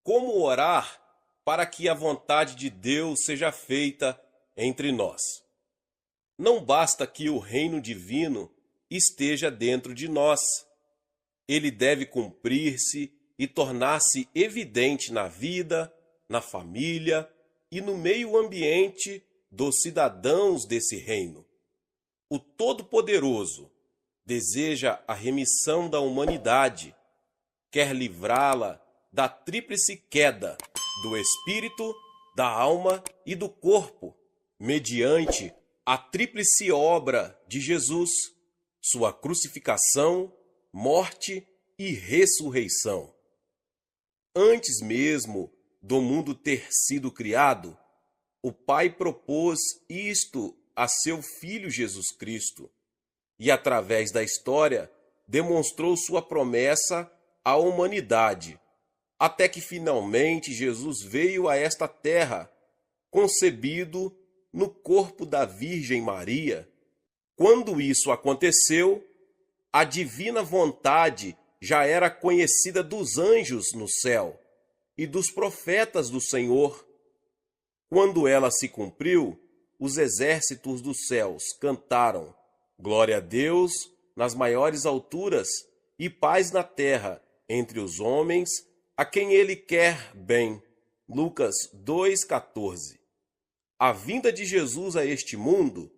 Como orar para que a vontade de Deus seja feita entre nós? Não basta que o reino divino esteja dentro de nós. Ele deve cumprir-se e tornar-se evidente na vida, na família e no meio ambiente dos cidadãos desse reino. O Todo-Poderoso deseja a remissão da humanidade, quer livrá-la da tríplice queda do espírito, da alma e do corpo, mediante a tríplice obra de Jesus, sua crucificação, morte e ressurreição. Antes mesmo do mundo ter sido criado, o Pai propôs isto a seu Filho Jesus Cristo e, através da história, demonstrou sua promessa à humanidade, até que finalmente Jesus veio a esta terra, concebido no corpo da Virgem Maria. Quando isso aconteceu, a divina vontade já era conhecida dos anjos no céu e dos profetas do Senhor. Quando ela se cumpriu, os exércitos dos céus cantaram: Glória a Deus nas maiores alturas e paz na terra entre os homens a quem Ele quer bem. Lucas 2,14. A vinda de Jesus a este mundo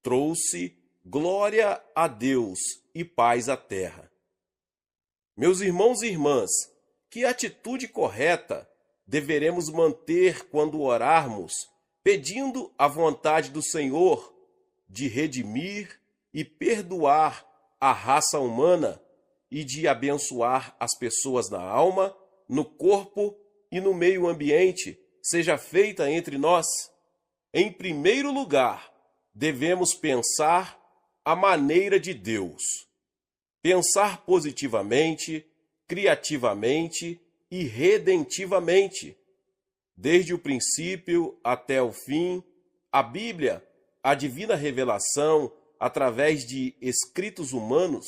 trouxe glória a Deus e paz à terra. Meus irmãos e irmãs, que atitude correta deveremos manter quando orarmos, pedindo a vontade do Senhor de redimir e perdoar a raça humana e de abençoar as pessoas na alma, no corpo e no meio ambiente, seja feita entre nós? Em primeiro lugar, devemos pensar a maneira de Deus. Pensar positivamente, criativamente e redentivamente. Desde o princípio até o fim, a Bíblia, a divina revelação, através de escritos humanos,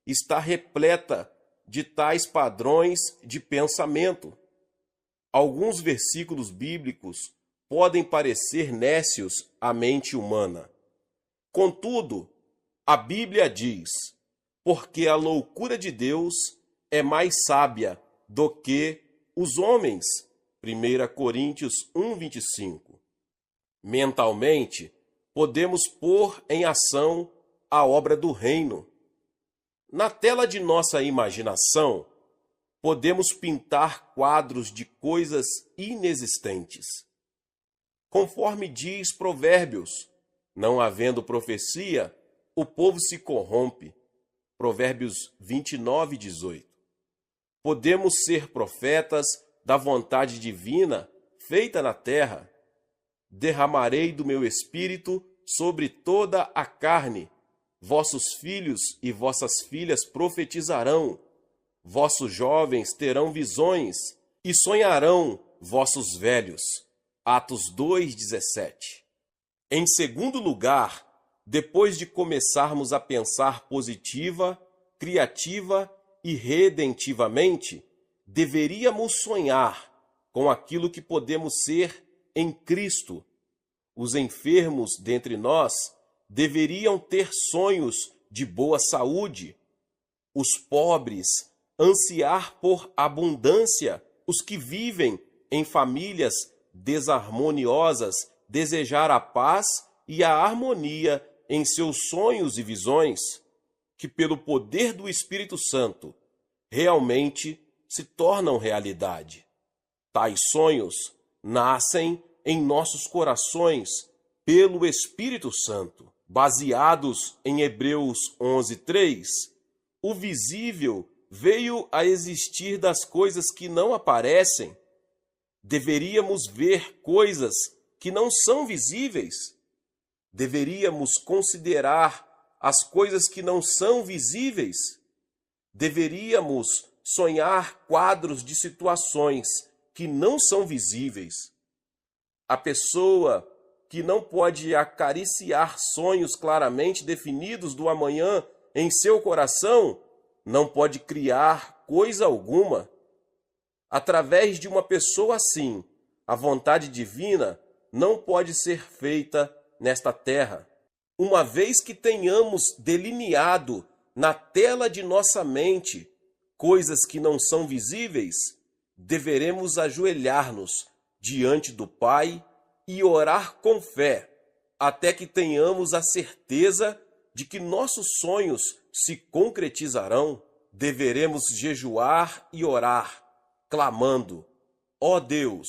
está repleta de tais padrões de pensamento. Alguns versículos bíblicos podem parecer nécios à mente humana. Contudo, a Bíblia diz: porque a loucura de Deus é mais sábia do que os homens. 1 Coríntios 1:25. Mentalmente, podemos pôr em ação a obra do reino. Na tela de nossa imaginação, podemos pintar quadros de coisas inexistentes. Conforme diz Provérbios, não havendo profecia, o povo se corrompe. Provérbios 29:18. Podemos ser profetas da vontade divina feita na terra. Derramarei do meu espírito sobre toda a carne. Vossos filhos e vossas filhas profetizarão. Vossos jovens terão visões e sonharão vossos velhos. Atos 2:17. Em segundo lugar, depois de começarmos a pensar positiva, criativa e redentivamente, deveríamos sonhar com aquilo que podemos ser em Cristo. Os enfermos dentre nós deveriam ter sonhos de boa saúde. Os pobres ansiar por abundância. Os que vivem em famílias desarmoniosas desejar a paz e a harmonia em seus sonhos e visões, que pelo poder do Espírito Santo realmente se tornam realidade. Tais sonhos nascem em nossos corações pelo Espírito Santo. Baseados em Hebreus 11:3, o visível veio a existir das coisas que não aparecem. Deveríamos ver coisas que não são visíveis. Deveríamos considerar as coisas que não são visíveis. Deveríamos sonhar quadros de situações que não são visíveis. A pessoa que não pode acariciar sonhos claramente definidos do amanhã em seu coração, não pode criar coisa alguma. Através de uma pessoa assim, a vontade divina não pode ser feita nesta terra. Uma vez que tenhamos delineado na tela de nossa mente coisas que não são visíveis, deveremos ajoelhar-nos diante do Pai e orar com fé, até que tenhamos a certeza de que nossos sonhos se concretizarão. Deveremos jejuar e orar, clamando: ó Deus,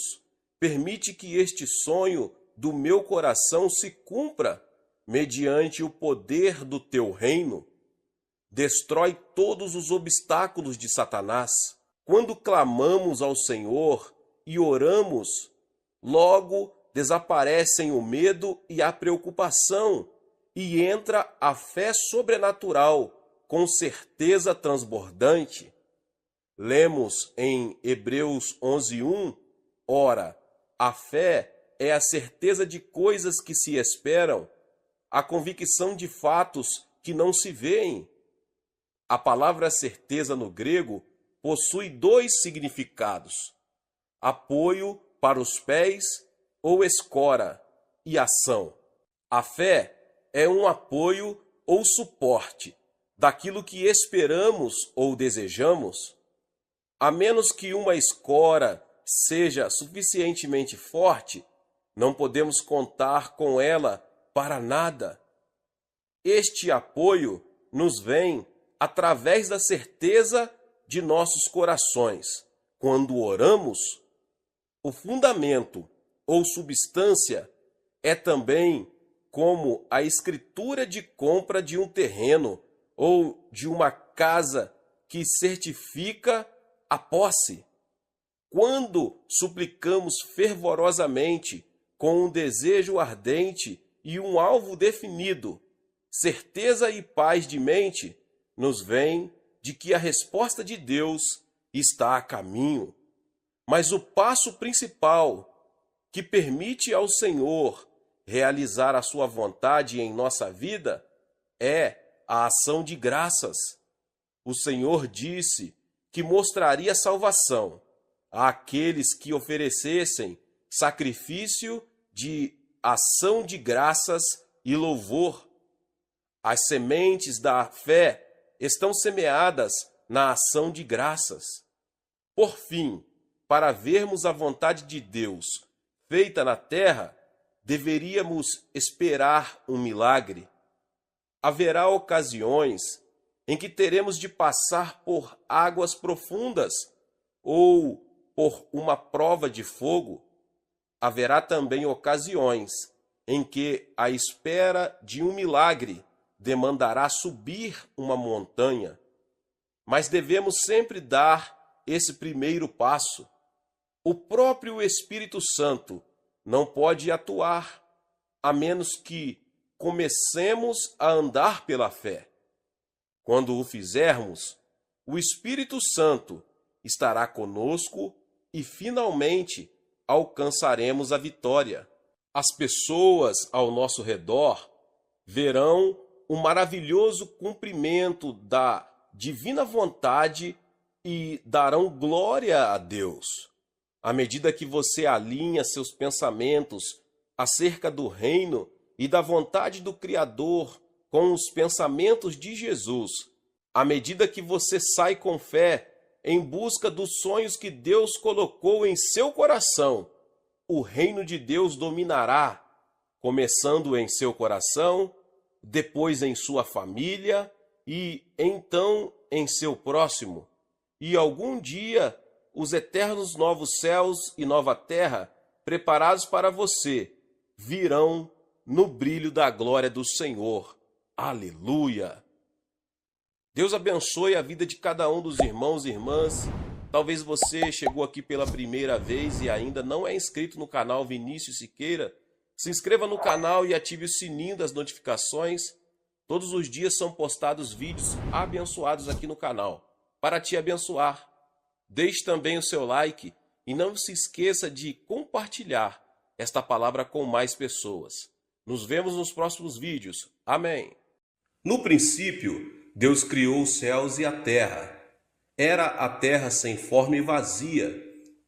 permite que este sonho do meu coração se cumpra mediante o poder do teu reino. Destrói todos os obstáculos de Satanás. Quando clamamos ao Senhor e oramos, logo desaparecem o medo e a preocupação e entra a fé sobrenatural com certeza transbordante. Lemos em Hebreus 11:1, ora, a fé é a certeza de coisas que se esperam, a convicção de fatos que não se veem. A palavra certeza no grego possui dois significados: apoio para os pés ou escora e ação. A fé é um apoio ou suporte daquilo que esperamos ou desejamos. A menos que uma escora seja suficientemente forte, não podemos contar com ela para nada. Este apoio nos vem através da certeza de nossos corações. Quando oramos, o fundamento ou substância é também como a escritura de compra de um terreno ou de uma casa que certifica a posse. Quando suplicamos fervorosamente, com um desejo ardente e um alvo definido, certeza e paz de mente nos vem de que a resposta de Deus está a caminho. Mas o passo principal que permite ao Senhor realizar a sua vontade em nossa vida é a ação de graças. O Senhor disse que mostraria salvação àqueles que oferecessem sacrifício de ação de graças e louvor. As sementes da fé estão semeadas na ação de graças. Por fim, para vermos a vontade de Deus feita na terra, deveríamos esperar um milagre. Haverá ocasiões em que teremos de passar por águas profundas ou por uma prova de fogo. Haverá também ocasiões em que a espera de um milagre demandará subir uma montanha. Mas devemos sempre dar esse primeiro passo. O próprio Espírito Santo não pode atuar a menos que comecemos a andar pela fé. Quando o fizermos, o Espírito Santo estará conosco e finalmente alcançaremos a vitória. As pessoas ao nosso redor verão o maravilhoso cumprimento da divina vontade e darão glória a Deus. À medida que você alinha seus pensamentos acerca do reino e da vontade do Criador com os pensamentos de Jesus, à medida que você sai com fé em busca dos sonhos que Deus colocou em seu coração, o reino de Deus dominará, começando em seu coração, depois em sua família e então em seu próximo. E algum dia os eternos novos céus e nova terra, preparados para você, virão no brilho da glória do Senhor. Aleluia! Deus abençoe a vida de cada um dos irmãos e irmãs. Talvez você chegou aqui pela primeira vez e ainda não é inscrito no canal Vinícius Siqueira. Se inscreva no canal e ative o sininho das notificações. Todos os dias são postados vídeos abençoados aqui no canal, para te abençoar. Deixe também o seu like e não se esqueça de compartilhar esta palavra com mais pessoas. Nos vemos nos próximos vídeos. Amém. No princípio, Deus criou os céus e a terra. Era a terra sem forma e vazia,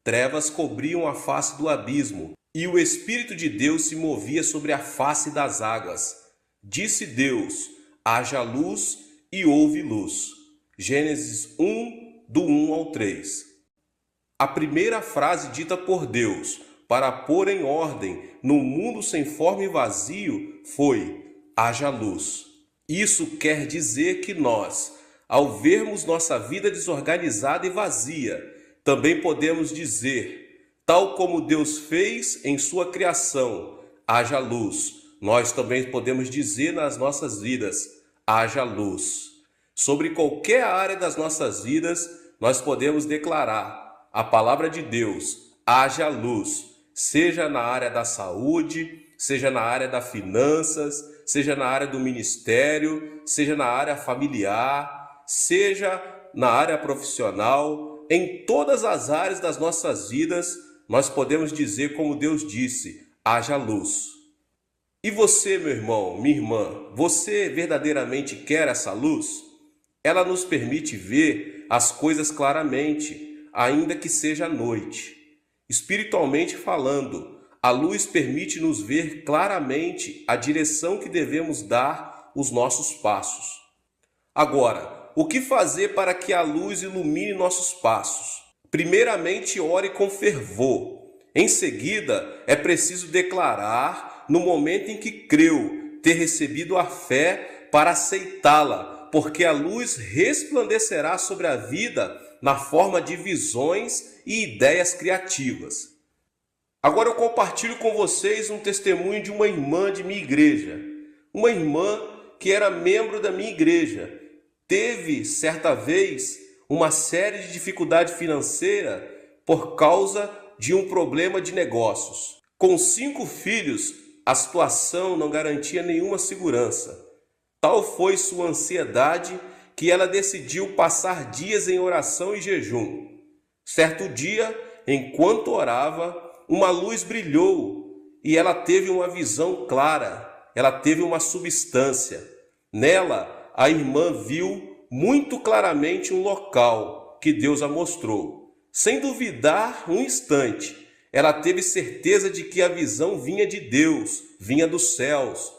Trevas cobriam a face do abismo, e o Espírito de Deus se movia sobre a face das águas. Disse Deus: haja luz, e houve luz. Gênesis 1, do 1 ao 3. A primeira frase dita por Deus para pôr em ordem no mundo sem forma e vazio foi: haja luz. Isso quer dizer que nós, ao vermos nossa vida desorganizada e vazia, também podemos dizer, tal como Deus fez em sua criação, haja luz. Nós também podemos dizer nas nossas vidas, haja luz. Sobre qualquer área das nossas vidas, nós podemos declarar a palavra de Deus, haja luz, seja na área da saúde, seja na área das finanças, seja na área do ministério, seja na área familiar, seja na área profissional, em todas as áreas das nossas vidas, nós podemos dizer como Deus disse, haja luz. E você, meu irmão, minha irmã, você verdadeiramente quer essa luz? Ela nos permite ver as coisas claramente, ainda que seja noite. Espiritualmente falando, a luz permite nos ver claramente a direção que devemos dar os nossos passos. Agora, o que fazer para que a luz ilumine nossos passos? Primeiramente, ore com fervor. Em seguida, é preciso declarar, no momento em que creu, ter recebido a fé para aceitá-la, porque a luz resplandecerá sobre a vida na forma de visões e ideias criativas. Agora eu compartilho com vocês um testemunho de uma irmã de minha igreja. Uma irmã que era membro da minha igreja. Teve, certa vez, uma série de dificuldade financeira por causa de um problema de negócios. Com 5 filhos, a situação não garantia nenhuma segurança. Tal foi sua ansiedade que ela decidiu passar dias em oração e jejum. Certo dia, enquanto orava, uma luz brilhou e ela teve uma visão clara, ela teve uma substância. Nela, a irmã viu muito claramente um local que Deus a mostrou. Sem duvidar um instante, ela teve certeza de que a visão vinha de Deus, vinha dos céus.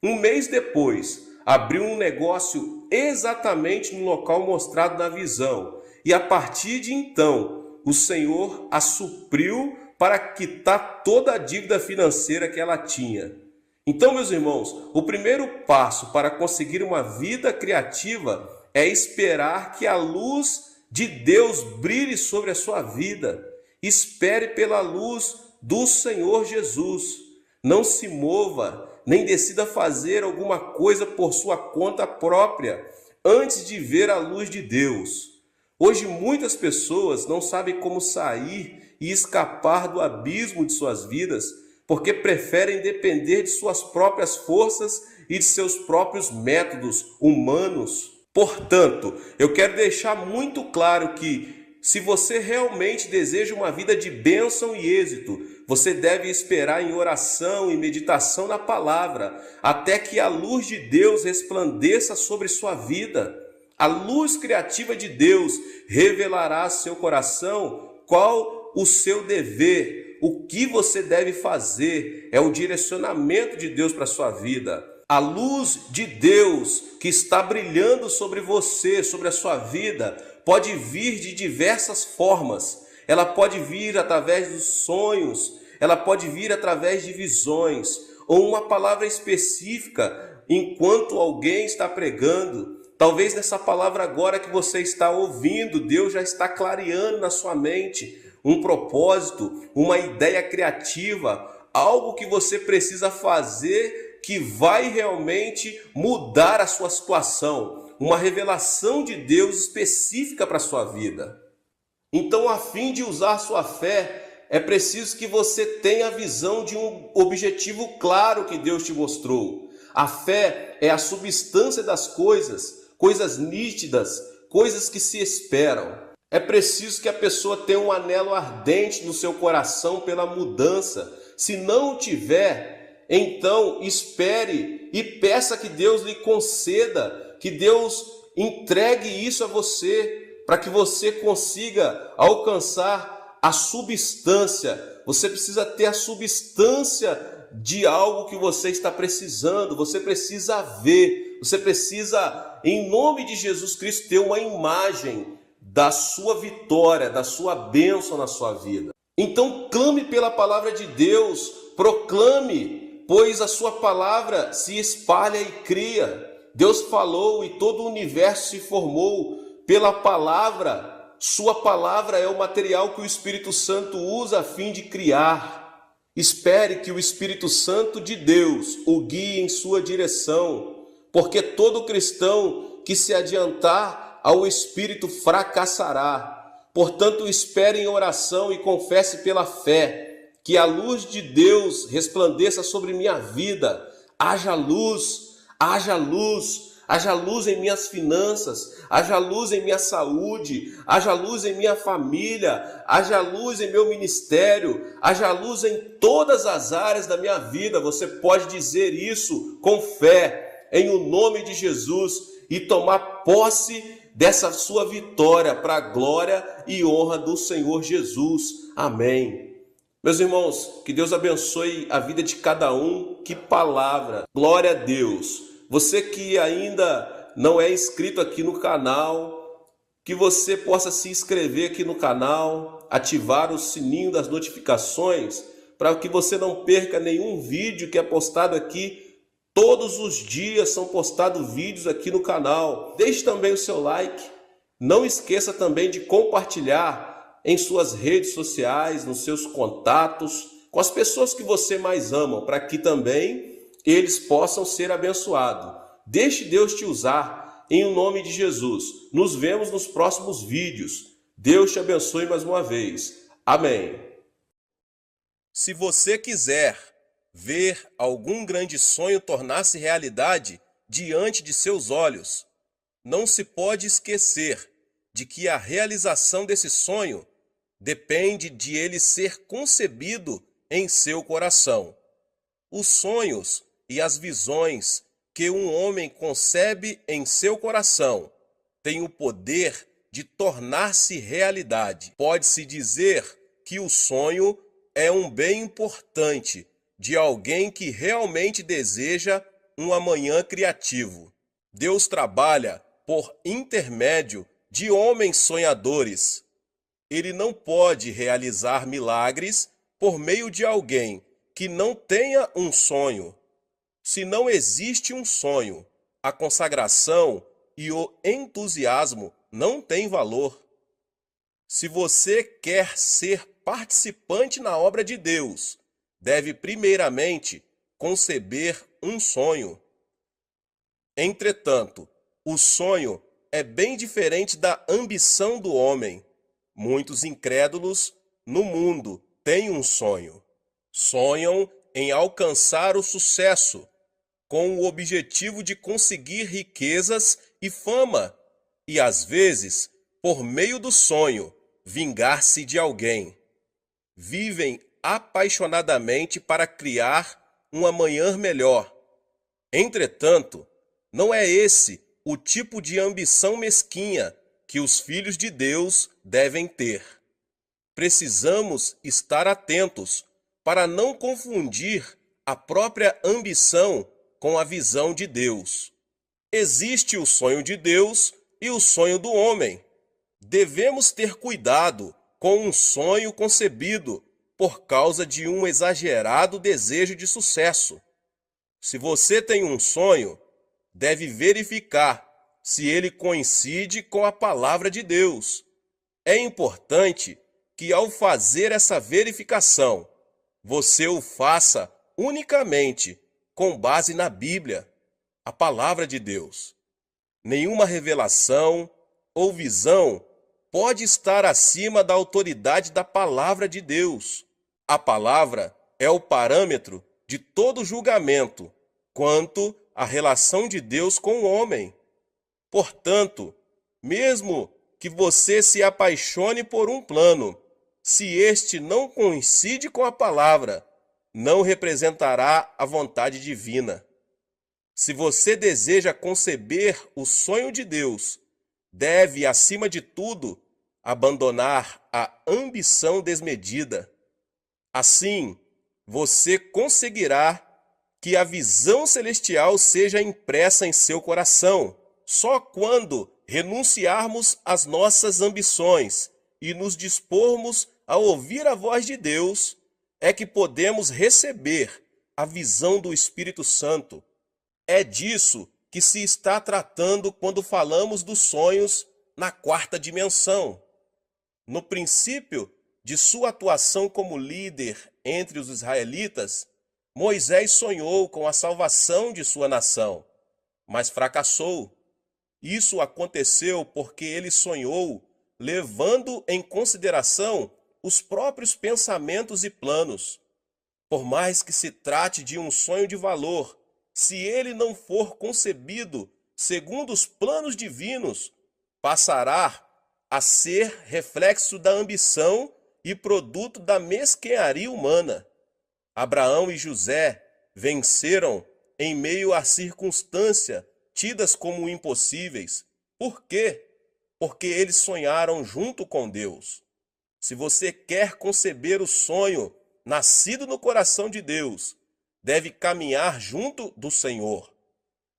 Um mês depois, abriu um negócio exatamente no local mostrado na visão. E a partir de então, o Senhor a supriu para quitar toda a dívida financeira que ela tinha. Então, meus irmãos, o primeiro passo para conseguir uma vida criativa é esperar que a luz de Deus brilhe sobre a sua vida. Espere pela luz do Senhor Jesus. Não se mova, nem decida fazer alguma coisa por sua conta própria, antes de ver a luz de Deus. Hoje muitas pessoas não sabem como sair e escapar do abismo de suas vidas, porque preferem depender de suas próprias forças e de seus próprios métodos humanos. Portanto, eu quero deixar muito claro que, se você realmente deseja uma vida de bênção e êxito, você deve esperar em oração e meditação na palavra, até que a luz de Deus resplandeça sobre sua vida. A luz criativa de Deus revelará a seu coração qual o seu dever, o que você deve fazer, é o direcionamento de Deus para a sua vida. A luz de Deus que está brilhando sobre você, sobre a sua vida, pode vir de diversas formas. Ela pode vir através dos sonhos, ela pode vir através de visões, ou uma palavra específica enquanto alguém está pregando. Talvez nessa palavra agora que você está ouvindo, Deus já está clareando na sua mente um propósito, uma ideia criativa, algo que você precisa fazer que vai realmente mudar a sua situação, uma revelação de Deus específica para a sua vida. Então, a fim de usar sua fé, é preciso que você tenha a visão de um objetivo claro que Deus te mostrou. A fé é a substância das coisas, coisas nítidas, coisas que se esperam. É preciso que a pessoa tenha um anelo ardente no seu coração pela mudança. Se não o tiver, então espere e peça que Deus lhe conceda, que Deus entregue isso a você, para que você consiga alcançar a substância. Você precisa ter a substância de algo que você está precisando. Você precisa ver. Você precisa, em nome de Jesus Cristo, ter uma imagem da sua vitória, da sua bênção na sua vida. Então clame pela palavra de Deus, proclame, pois a sua palavra se espalha e cria. Deus falou e todo o universo se formou pela palavra. Sua palavra é o material que o Espírito Santo usa a fim de criar. Espere que o Espírito Santo de Deus o guie em sua direção, porque todo cristão que se adiantar ao Espírito fracassará. Portanto, espere em oração e confesse pela fé, que a luz de Deus resplandeça sobre minha vida. Haja luz, haja luz, haja luz em minhas finanças, haja luz em minha saúde, haja luz em minha família, haja luz em meu ministério, haja luz em todas as áreas da minha vida. Você pode dizer isso com fé, em o nome de Jesus, e tomar posse dessa sua vitória para a glória e honra do Senhor Jesus. Amém. Meus irmãos, que Deus abençoe a vida de cada um. Que palavra! Glória a Deus! Você que ainda não é inscrito aqui no canal, que você possa se inscrever aqui no canal, ativar o sininho das notificações, para que você não perca nenhum vídeo que é postado aqui. Todos os dias são postados vídeos aqui no canal. Deixe também o seu like. Não esqueça também de compartilhar em suas redes sociais, nos seus contatos, com as pessoas que você mais ama, para que também eles possam ser abençoados. Deixe Deus te usar, em nome de Jesus. Nos vemos nos próximos vídeos. Deus te abençoe mais uma vez. Amém. Se você quiser ver algum grande sonho tornar-se realidade diante de seus olhos, não se pode esquecer de que a realização desse sonho depende de ele ser concebido em seu coração. Os sonhos e as visões que um homem concebe em seu coração têm o poder de tornar-se realidade. Pode-se dizer que o sonho é um bem importante de alguém que realmente deseja um amanhã criativo. Deus trabalha por intermédio de homens sonhadores. Ele não pode realizar milagres por meio de alguém que não tenha um sonho. Se não existe um sonho, a consagração e o entusiasmo não têm valor. Se você quer ser participante na obra de Deus, deve primeiramente conceber um sonho. Entretanto, o sonho é bem diferente da ambição do homem. Muitos incrédulos no mundo têm um sonho. Sonham em alcançar o sucesso, com o objetivo de conseguir riquezas e fama, e às vezes, por meio do sonho, vingar-se de alguém. Vivem apaixonadamente para criar um amanhã melhor. Entretanto, não é esse o tipo de ambição mesquinha que os filhos de Deus devem ter. Precisamos estar atentos para não confundir a própria ambição com a visão de Deus. Existe o sonho de Deus e o sonho do homem. Devemos ter cuidado com um sonho concebido por causa de um exagerado desejo de sucesso. Se você tem um sonho, deve verificar se ele coincide com a palavra de Deus. É importante que, ao fazer essa verificação, você o faça unicamente com base na Bíblia, a palavra de Deus. Nenhuma revelação ou visão pode estar acima da autoridade da palavra de Deus. A palavra é o parâmetro de todo julgamento quanto à relação de Deus com o homem. Portanto, mesmo que você se apaixone por um plano, se este não coincide com a palavra, não representará a vontade divina. Se você deseja conceber o sonho de Deus, deve, acima de tudo, abandonar a ambição desmedida. Assim, você conseguirá que a visão celestial seja impressa em seu coração. Só quando renunciarmos às nossas ambições e nos dispormos a ouvir a voz de Deus, é que podemos receber a visão do Espírito Santo. É disso que se está tratando quando falamos dos sonhos na quarta dimensão. No princípio de sua atuação como líder entre os israelitas, Moisés sonhou com a salvação de sua nação, mas fracassou. Isso aconteceu porque ele sonhou levando em consideração os próprios pensamentos e planos. Por mais que se trate de um sonho de valor, se ele não for concebido segundo os planos divinos, passará a ser reflexo da ambição e produto da mesquinharia humana. Abraão e José venceram em meio a circunstâncias tidas como impossíveis. Por quê? Porque eles sonharam junto com Deus. Se você quer conceber o sonho nascido no coração de Deus, deve caminhar junto do Senhor.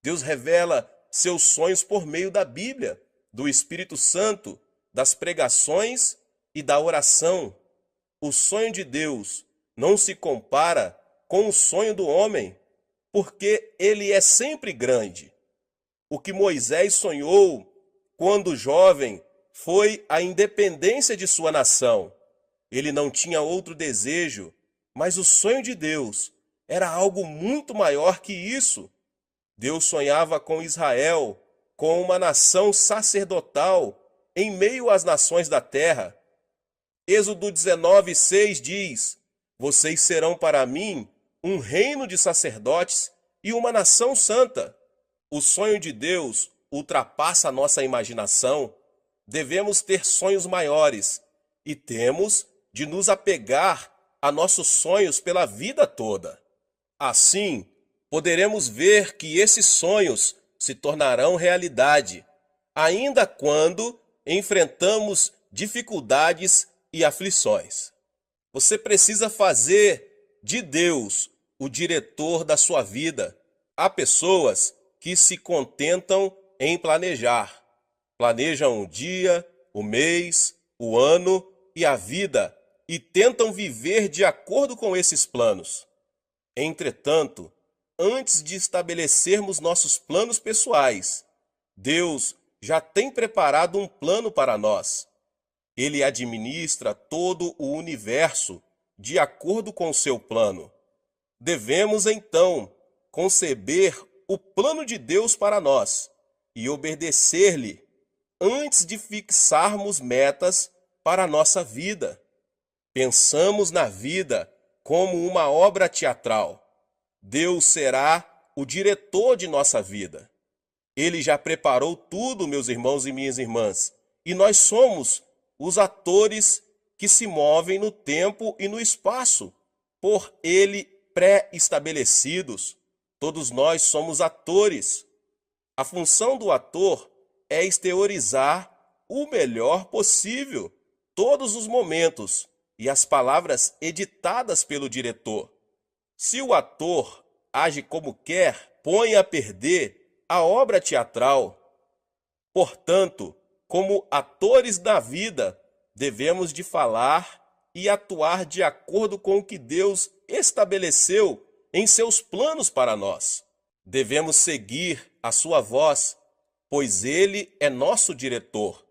Deus revela seus sonhos por meio da Bíblia, do Espírito Santo, das pregações e da oração. O sonho de Deus não se compara com o sonho do homem, porque ele é sempre grande. O que Moisés sonhou quando jovem foi a independência de sua nação. Ele não tinha outro desejo, mas o sonho de Deus era algo muito maior que isso. Deus sonhava com Israel, com uma nação sacerdotal em meio às nações da terra. Êxodo 19:6 diz: vocês serão para mim um reino de sacerdotes e uma nação santa. O sonho de Deus ultrapassa a nossa imaginação. Devemos ter sonhos maiores e temos de nos apegar a nossos sonhos pela vida toda. Assim, poderemos ver que esses sonhos se tornarão realidade, ainda quando enfrentamos dificuldades e aflições. Você precisa fazer de Deus o diretor da sua vida. Há pessoas que se contentam em planejar. Planejam o dia, o mês, o ano e a vida e tentam viver de acordo com esses planos. Entretanto, antes de estabelecermos nossos planos pessoais, Deus já tem preparado um plano para nós. Ele administra todo o universo de acordo com seu plano. Devemos, então, conceber o plano de Deus para nós e obedecer-lhe antes de fixarmos metas para a nossa vida. Pensamos na vida como uma obra teatral. Deus será o diretor de nossa vida. Ele já preparou tudo, meus irmãos e minhas irmãs, e nós somos os atores que se movem no tempo e no espaço, por ele pré-estabelecidos. Todos nós somos atores. A função do ator é exteriorizar o melhor possível todos os momentos e as palavras editadas pelo diretor. Se o ator age como quer, põe a perder a obra teatral. Portanto, como atores da vida, devemos de falar e atuar de acordo com o que Deus estabeleceu em seus planos para nós. Devemos seguir a sua voz, pois ele é nosso diretor.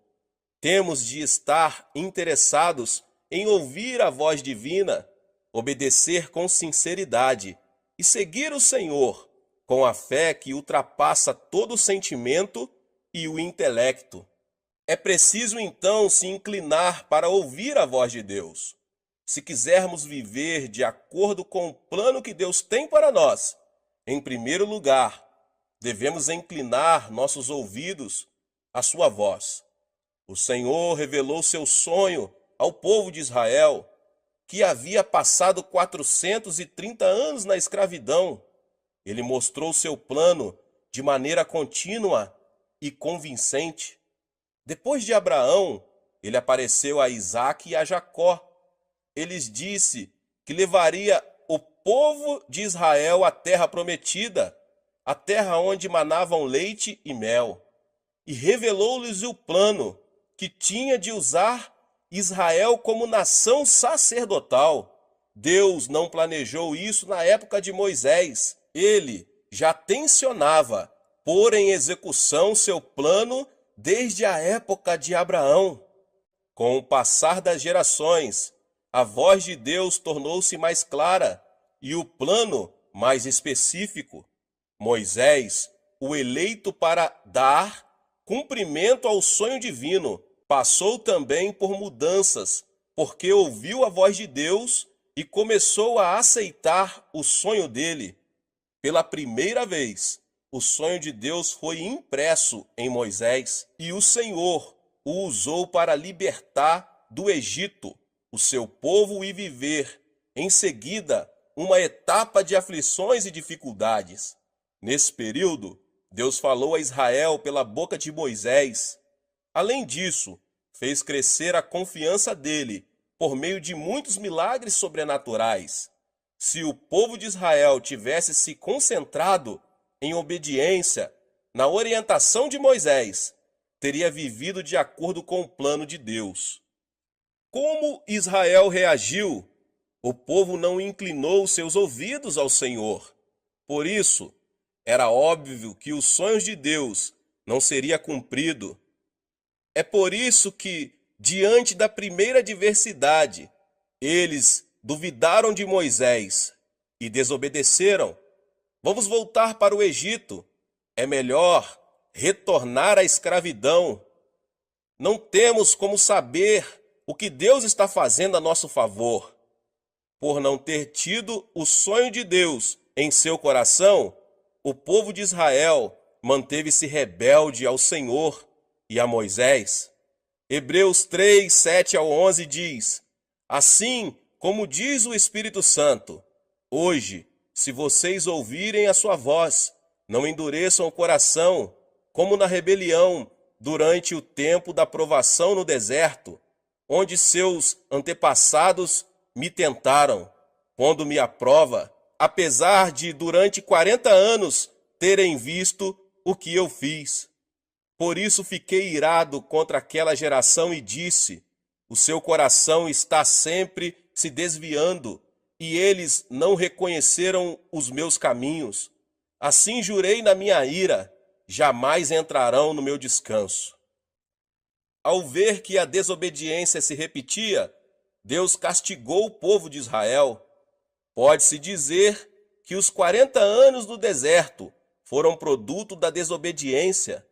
Temos de estar interessados em ouvir a voz divina, obedecer com sinceridade e seguir o Senhor com a fé que ultrapassa todo o sentimento e o intelecto. É preciso então se inclinar para ouvir a voz de Deus. Se quisermos viver de acordo com o plano que Deus tem para nós, em primeiro lugar, devemos inclinar nossos ouvidos à sua voz. O Senhor revelou seu sonho ao povo de Israel, que havia passado 430 anos na escravidão. Ele mostrou seu plano de maneira contínua e convincente. Depois de Abraão, ele apareceu a Isaque e a Jacó. Ele lhes disse que levaria o povo de Israel à terra prometida, a terra onde manavam leite e mel. E revelou-lhes o plano que tinha de usar Israel como nação sacerdotal. Deus não planejou isso na época de Moisés. Ele já tensionava pôr em execução seu plano desde a época de Abraão. Com o passar das gerações, a voz de Deus tornou-se mais clara e o plano mais específico. Moisés, o eleito para dar cumprimento ao sonho divino, passou também por mudanças, porque ouviu a voz de Deus e começou a aceitar o sonho dele. Pela primeira vez, o sonho de Deus foi impresso em Moisés e o Senhor o usou para libertar do Egito o seu povo e viver, em seguida, uma etapa de aflições e dificuldades. Nesse período, Deus falou a Israel pela boca de Moisés. Além disso, fez crescer a confiança dele por meio de muitos milagres sobrenaturais. Se o povo de Israel tivesse se concentrado em obediência na orientação de Moisés, teria vivido de acordo com o plano de Deus. Como Israel reagiu? O povo não inclinou seus ouvidos ao Senhor. Por isso, era óbvio que os sonhos de Deus não seriam cumpridos. É por isso que, diante da primeira adversidade, eles duvidaram de Moisés e desobedeceram. Vamos voltar para o Egito. É melhor retornar à escravidão. Não temos como saber o que Deus está fazendo a nosso favor. Por não ter tido o sonho de Deus em seu coração, o povo de Israel manteve-se rebelde ao Senhor e a Moisés. Hebreus 3, 7 ao 11 diz: Assim como diz o Espírito Santo, hoje, se vocês ouvirem a sua voz, não endureçam o coração, como na rebelião durante o tempo da provação no deserto, onde seus antepassados me tentaram, pondo-me à prova, apesar de durante 40 anos terem visto o que eu fiz. Por isso fiquei irado contra aquela geração e disse: o seu coração está sempre se desviando, e eles não reconheceram os meus caminhos. Assim jurei na minha ira, jamais entrarão no meu descanso. Ao ver que a desobediência se repetia, Deus castigou o povo de Israel. Pode-se dizer que os 40 anos no deserto foram produto da desobediência.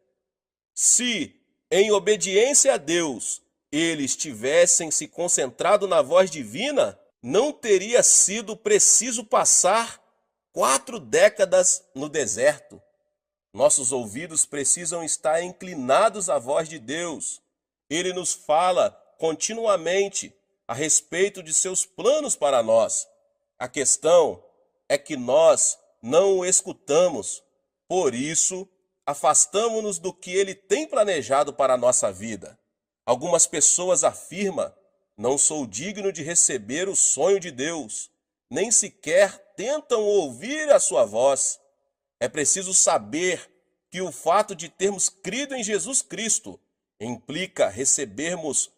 Se, em obediência a Deus, eles tivessem se concentrado na voz divina, não teria sido preciso passar 4 décadas no deserto. Nossos ouvidos precisam estar inclinados à voz de Deus. Ele nos fala continuamente a respeito de seus planos para nós. A questão é que nós não o escutamos. Por isso, afastamo-nos do que ele tem planejado para a nossa vida. Algumas pessoas afirmam: não sou digno de receber o sonho de Deus, nem sequer tentam ouvir a sua voz. É preciso saber que o fato de termos crido em Jesus Cristo implica recebermos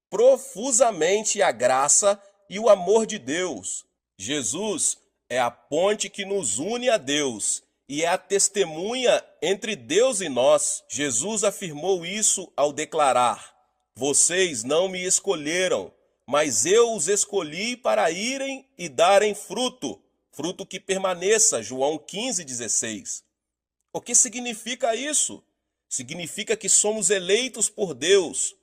profusamente a graça e o amor de Deus. Jesus é a ponte que nos une a Deus e é a testemunha entre Deus e nós. Jesus afirmou isso ao declarar: vocês não me escolheram, mas eu os escolhi para irem e darem fruto, fruto que permaneça. João 15,16. O que significa isso? Significa que somos eleitos por Deus.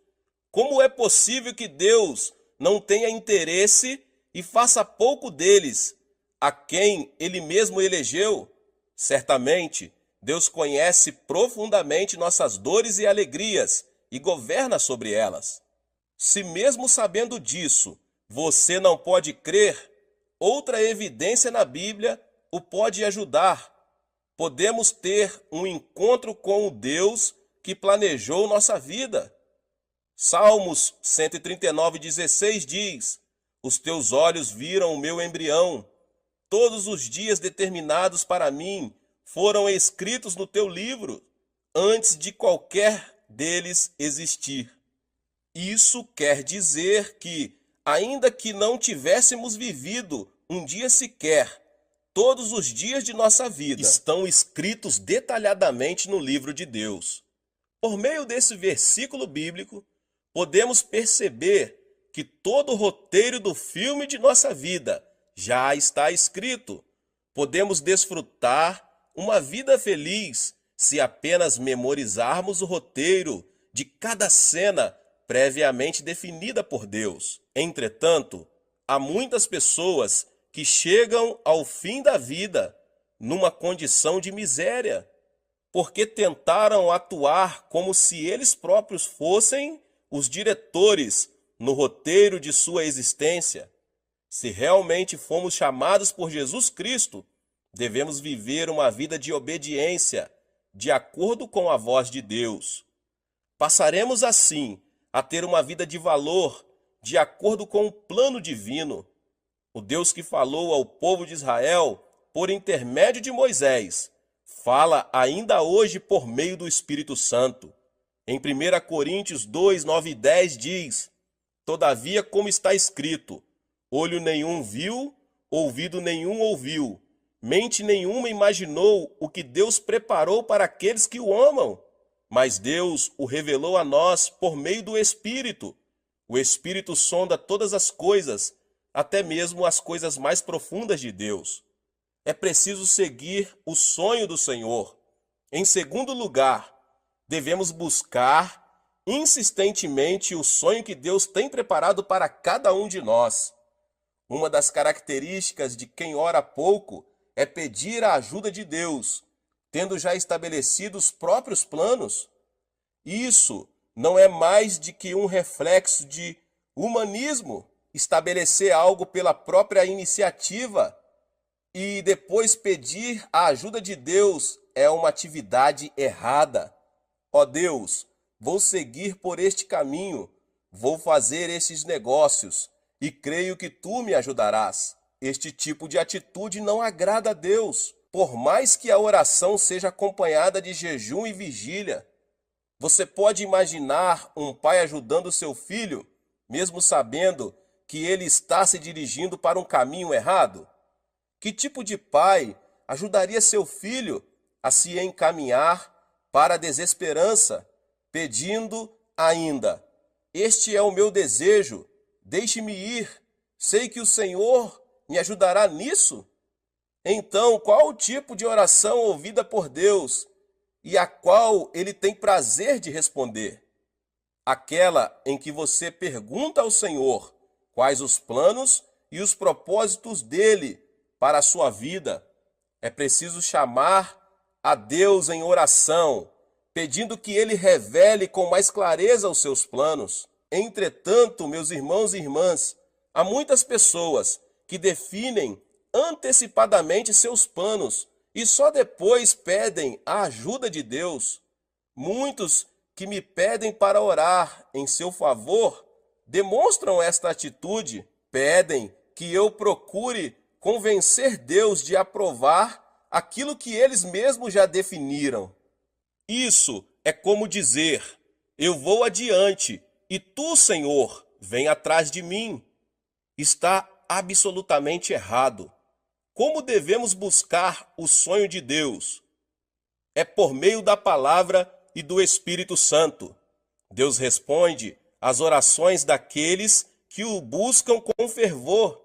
Como é possível que Deus não tenha interesse e faça pouco deles, a quem ele mesmo elegeu? Certamente, Deus conhece profundamente nossas dores e alegrias e governa sobre elas. Se mesmo sabendo disso, você não pode crer, outra evidência na Bíblia o pode ajudar. Podemos ter um encontro com o Deus que planejou nossa vida. Salmos 139:16 diz: Os teus olhos viram o meu embrião. Todos os dias determinados para mim foram escritos no teu livro, antes de qualquer deles existir. Isso quer dizer que, ainda que não tivéssemos vivido um dia sequer, todos os dias de nossa vida estão escritos detalhadamente no livro de Deus. Por meio desse versículo bíblico, podemos perceber que todo o roteiro do filme de nossa vida já está escrito. Podemos desfrutar uma vida feliz se apenas memorizarmos o roteiro de cada cena previamente definida por Deus. Entretanto, há muitas pessoas que chegam ao fim da vida numa condição de miséria, porque tentaram atuar como se eles próprios fossem os diretores no roteiro de sua existência. Se realmente fomos chamados por Jesus Cristo, devemos viver uma vida de obediência, de acordo com a voz de Deus. Passaremos assim a ter uma vida de valor, de acordo com o plano divino. O Deus que falou ao povo de Israel por intermédio de Moisés, fala ainda hoje por meio do Espírito Santo. Em 1 Coríntios 2, 9 e 10 diz: Todavia, como está escrito, olho nenhum viu, ouvido nenhum ouviu, mente nenhuma imaginou o que Deus preparou para aqueles que o amam. Mas Deus o revelou a nós por meio do Espírito. O Espírito sonda todas as coisas, até mesmo as coisas mais profundas de Deus. É preciso seguir o sonho do Senhor. Em segundo lugar, devemos buscar insistentemente o sonho que Deus tem preparado para cada um de nós. Uma das características de quem ora pouco é pedir a ajuda de Deus, tendo já estabelecido os próprios planos. Isso não é mais de que um reflexo de humanismo, estabelecer algo pela própria iniciativa e depois pedir a ajuda de Deus é uma atividade errada. Ó Deus, vou seguir por este caminho, vou fazer estes negócios e creio que tu me ajudarás. Este tipo de atitude não agrada a Deus, por mais que a oração seja acompanhada de jejum e vigília. Você pode imaginar um pai ajudando seu filho, mesmo sabendo que ele está se dirigindo para um caminho errado? Que tipo de pai ajudaria seu filho a se encaminhar para a desesperança, pedindo ainda: Este é o meu desejo, deixe-me ir, sei que o Senhor me ajudará nisso? Então, qual o tipo de oração ouvida por Deus e a qual ele tem prazer de responder? Aquela em que você pergunta ao Senhor quais os planos e os propósitos dele para a sua vida. É preciso chamar a Deus em oração, pedindo que ele revele com mais clareza os seus planos. Entretanto, meus irmãos e irmãs, há muitas pessoas que definem antecipadamente seus planos e só depois pedem a ajuda de Deus. Muitos que me pedem para orar em seu favor demonstram esta atitude, pedem que eu procure convencer Deus de aprovar aquilo que eles mesmos já definiram. Isso é como dizer: eu vou adiante e tu, Senhor, vem atrás de mim. Está absolutamente errado. Como devemos buscar o sonho de Deus? É por meio da palavra e do Espírito Santo. Deus responde às orações daqueles que o buscam com fervor.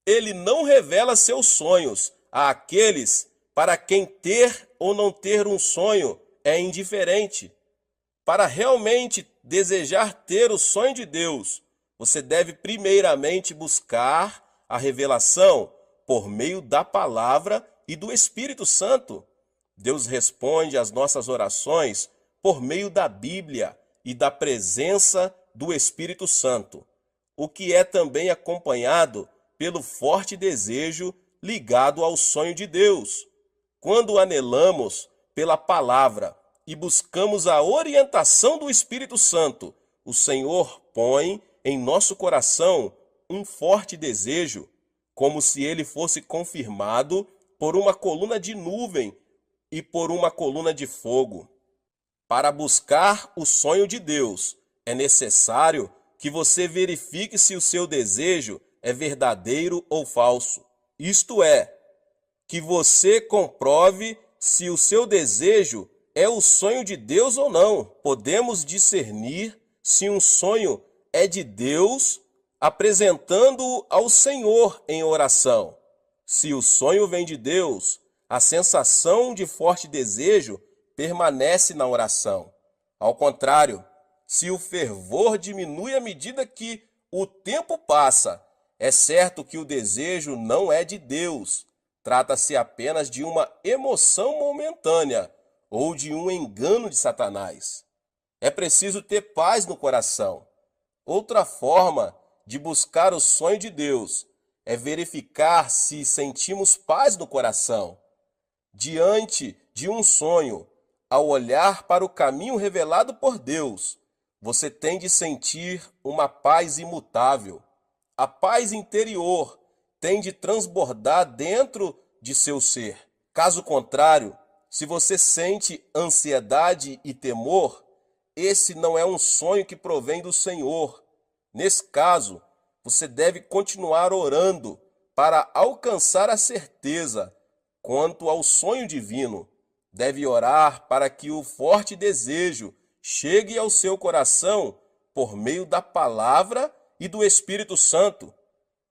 Ele não revela seus sonhos àqueles para quem ter ou não ter um sonho é indiferente. Para realmente desejar ter o sonho de Deus, você deve primeiramente buscar a revelação por meio da palavra e do Espírito Santo. Deus responde às nossas orações por meio da Bíblia e da presença do Espírito Santo, o que é também acompanhado pelo forte desejo ligado ao sonho de Deus. Quando anelamos pela palavra e buscamos a orientação do Espírito Santo, o Senhor põe em nosso coração um forte desejo, como se ele fosse confirmado por uma coluna de nuvem e por uma coluna de fogo. Para buscar o sonho de Deus, é necessário que você verifique se o seu desejo é verdadeiro ou falso. Isto é, que você comprove se o seu desejo é o sonho de Deus ou não. Podemos discernir se um sonho é de Deus apresentando-o ao Senhor em oração. Se o sonho vem de Deus, a sensação de forte desejo permanece na oração. Ao contrário, se o fervor diminui à medida que o tempo passa, é certo que o desejo não é de Deus. Trata-se apenas de uma emoção momentânea ou de um engano de Satanás. É preciso ter paz no coração. Outra forma de buscar o sonho de Deus é verificar se sentimos paz no coração. Diante de um sonho, ao olhar para o caminho revelado por Deus, você tem de sentir uma paz imutável. A paz interior tem de transbordar dentro de seu ser. Caso contrário, se você sente ansiedade e temor, esse não é um sonho que provém do Senhor. Nesse caso, você deve continuar orando para alcançar a certeza quanto ao sonho divino. Deve orar para que o forte desejo chegue ao seu coração por meio da palavra e do Espírito Santo.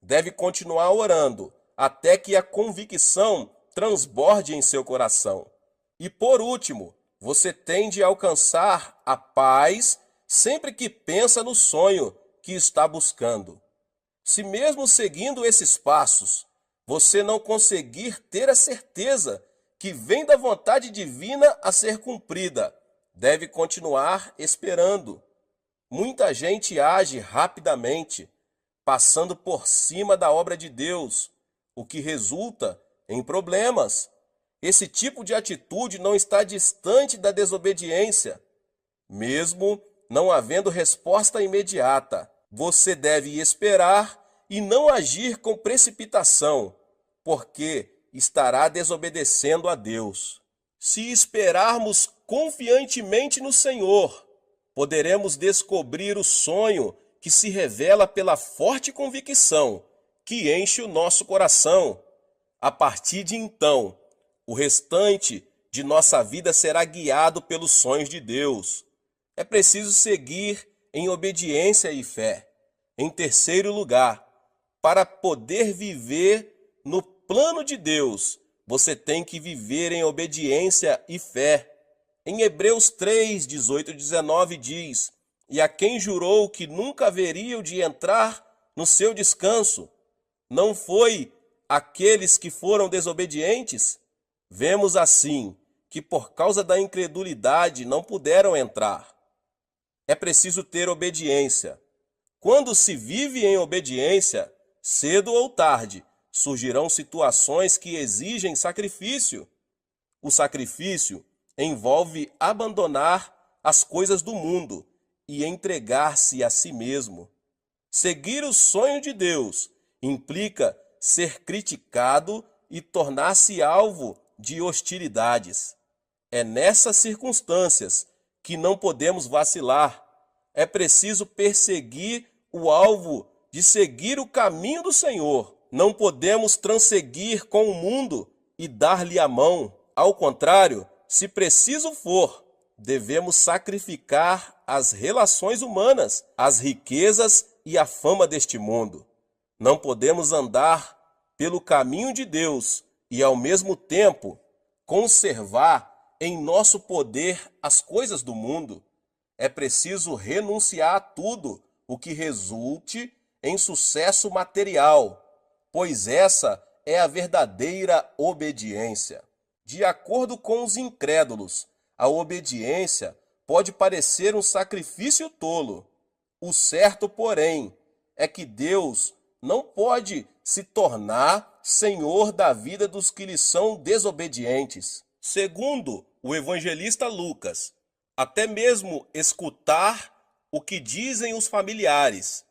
Deve continuar orando até que a convicção transborde em seu coração. E por último, você tem de alcançar a paz sempre que pensa no sonho que está buscando. Se mesmo seguindo esses passos, você não conseguir ter a certeza que vem da vontade divina a ser cumprida, deve continuar esperando. Muita gente age rapidamente, passando por cima da obra de Deus, o que resulta em problemas. Esse tipo de atitude não está distante da desobediência. Mesmo não havendo resposta imediata, você deve esperar e não agir com precipitação, porque estará desobedecendo a Deus. Se esperarmos confiantemente no Senhor, poderemos descobrir o sonho que se revela pela forte convicção que enche o nosso coração. A partir de então, o restante de nossa vida será guiado pelos sonhos de Deus. É preciso seguir em obediência e fé. Em terceiro lugar, para poder viver no plano de Deus, você tem que viver em obediência e fé. Em Hebreus 3, 18 e 19 diz: "E a quem jurou que nunca haveriam de entrar no seu descanso, não foi aqueles que foram desobedientes? Vemos assim que por causa da incredulidade não puderam entrar." É preciso ter obediência. Quando se vive em obediência, cedo ou tarde, surgirão situações que exigem sacrifício. O sacrifício envolve abandonar as coisas do mundo e entregar-se a si mesmo. Seguir o sonho de Deus implica ser criticado e tornar-se alvo de hostilidades. É nessas circunstâncias que não podemos vacilar. É preciso perseguir o alvo de seguir o caminho do Senhor. Não podemos transseguir com o mundo e dar-lhe a mão. Ao contrário, se preciso for, devemos sacrificar as relações humanas, as riquezas e a fama deste mundo. Não podemos andar pelo caminho de Deus e, ao mesmo tempo, conservar em nosso poder as coisas do mundo. É preciso renunciar a tudo o que resulte em sucesso material, pois essa é a verdadeira obediência. De acordo com os incrédulos, a obediência pode parecer um sacrifício tolo. O certo, porém, é que Deus não pode se tornar senhor da vida dos que lhe são desobedientes. Segundo o evangelista Lucas, até mesmo escutar o que dizem os familiares,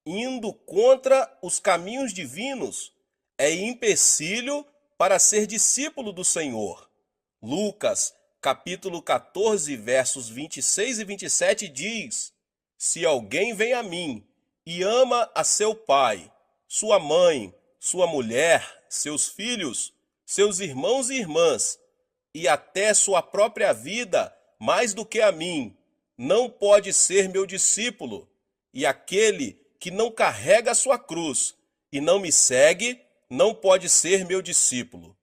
indo contra os caminhos divinos, é empecilho para ser discípulo do Senhor. Lucas, capítulo 14, versos 26 e 27 diz: Se alguém vem a mim e ama a seu pai, sua mãe, sua mulher, seus filhos, seus irmãos e irmãs, e até sua própria vida, mais do que a mim, não pode ser meu discípulo. E aquele que não carrega a sua cruz e não me segue, não pode ser meu discípulo.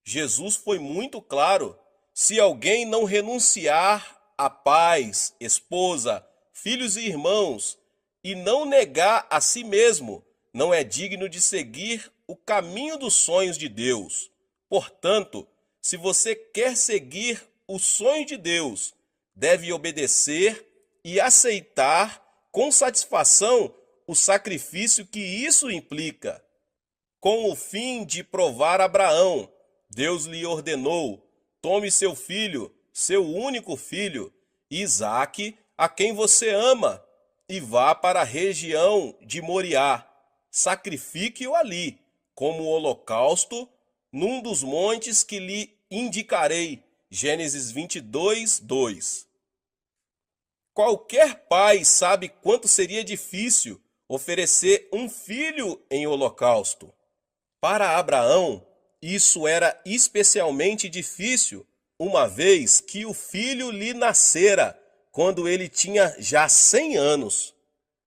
Jesus foi muito claro: se alguém não renunciar a pais, esposa, filhos e irmãos, e não negar a si mesmo, não é digno de seguir o caminho dos sonhos de Deus. Portanto, se você quer seguir o sonho de Deus, deve obedecer e aceitar com satisfação o sacrifício que isso implica. Com o fim de provar a Abraão, Deus lhe ordenou: tome seu filho, seu único filho, Isaque, a quem você ama, e vá para a região de Moriá. Sacrifique-o ali, como holocausto, num dos montes que lhe indicarei. Gênesis 22, 2. Qualquer pai sabe quanto seria difícil oferecer um filho em holocausto. Para Abraão, isso era especialmente difícil, uma vez que o filho lhe nascera quando ele tinha já 100 anos.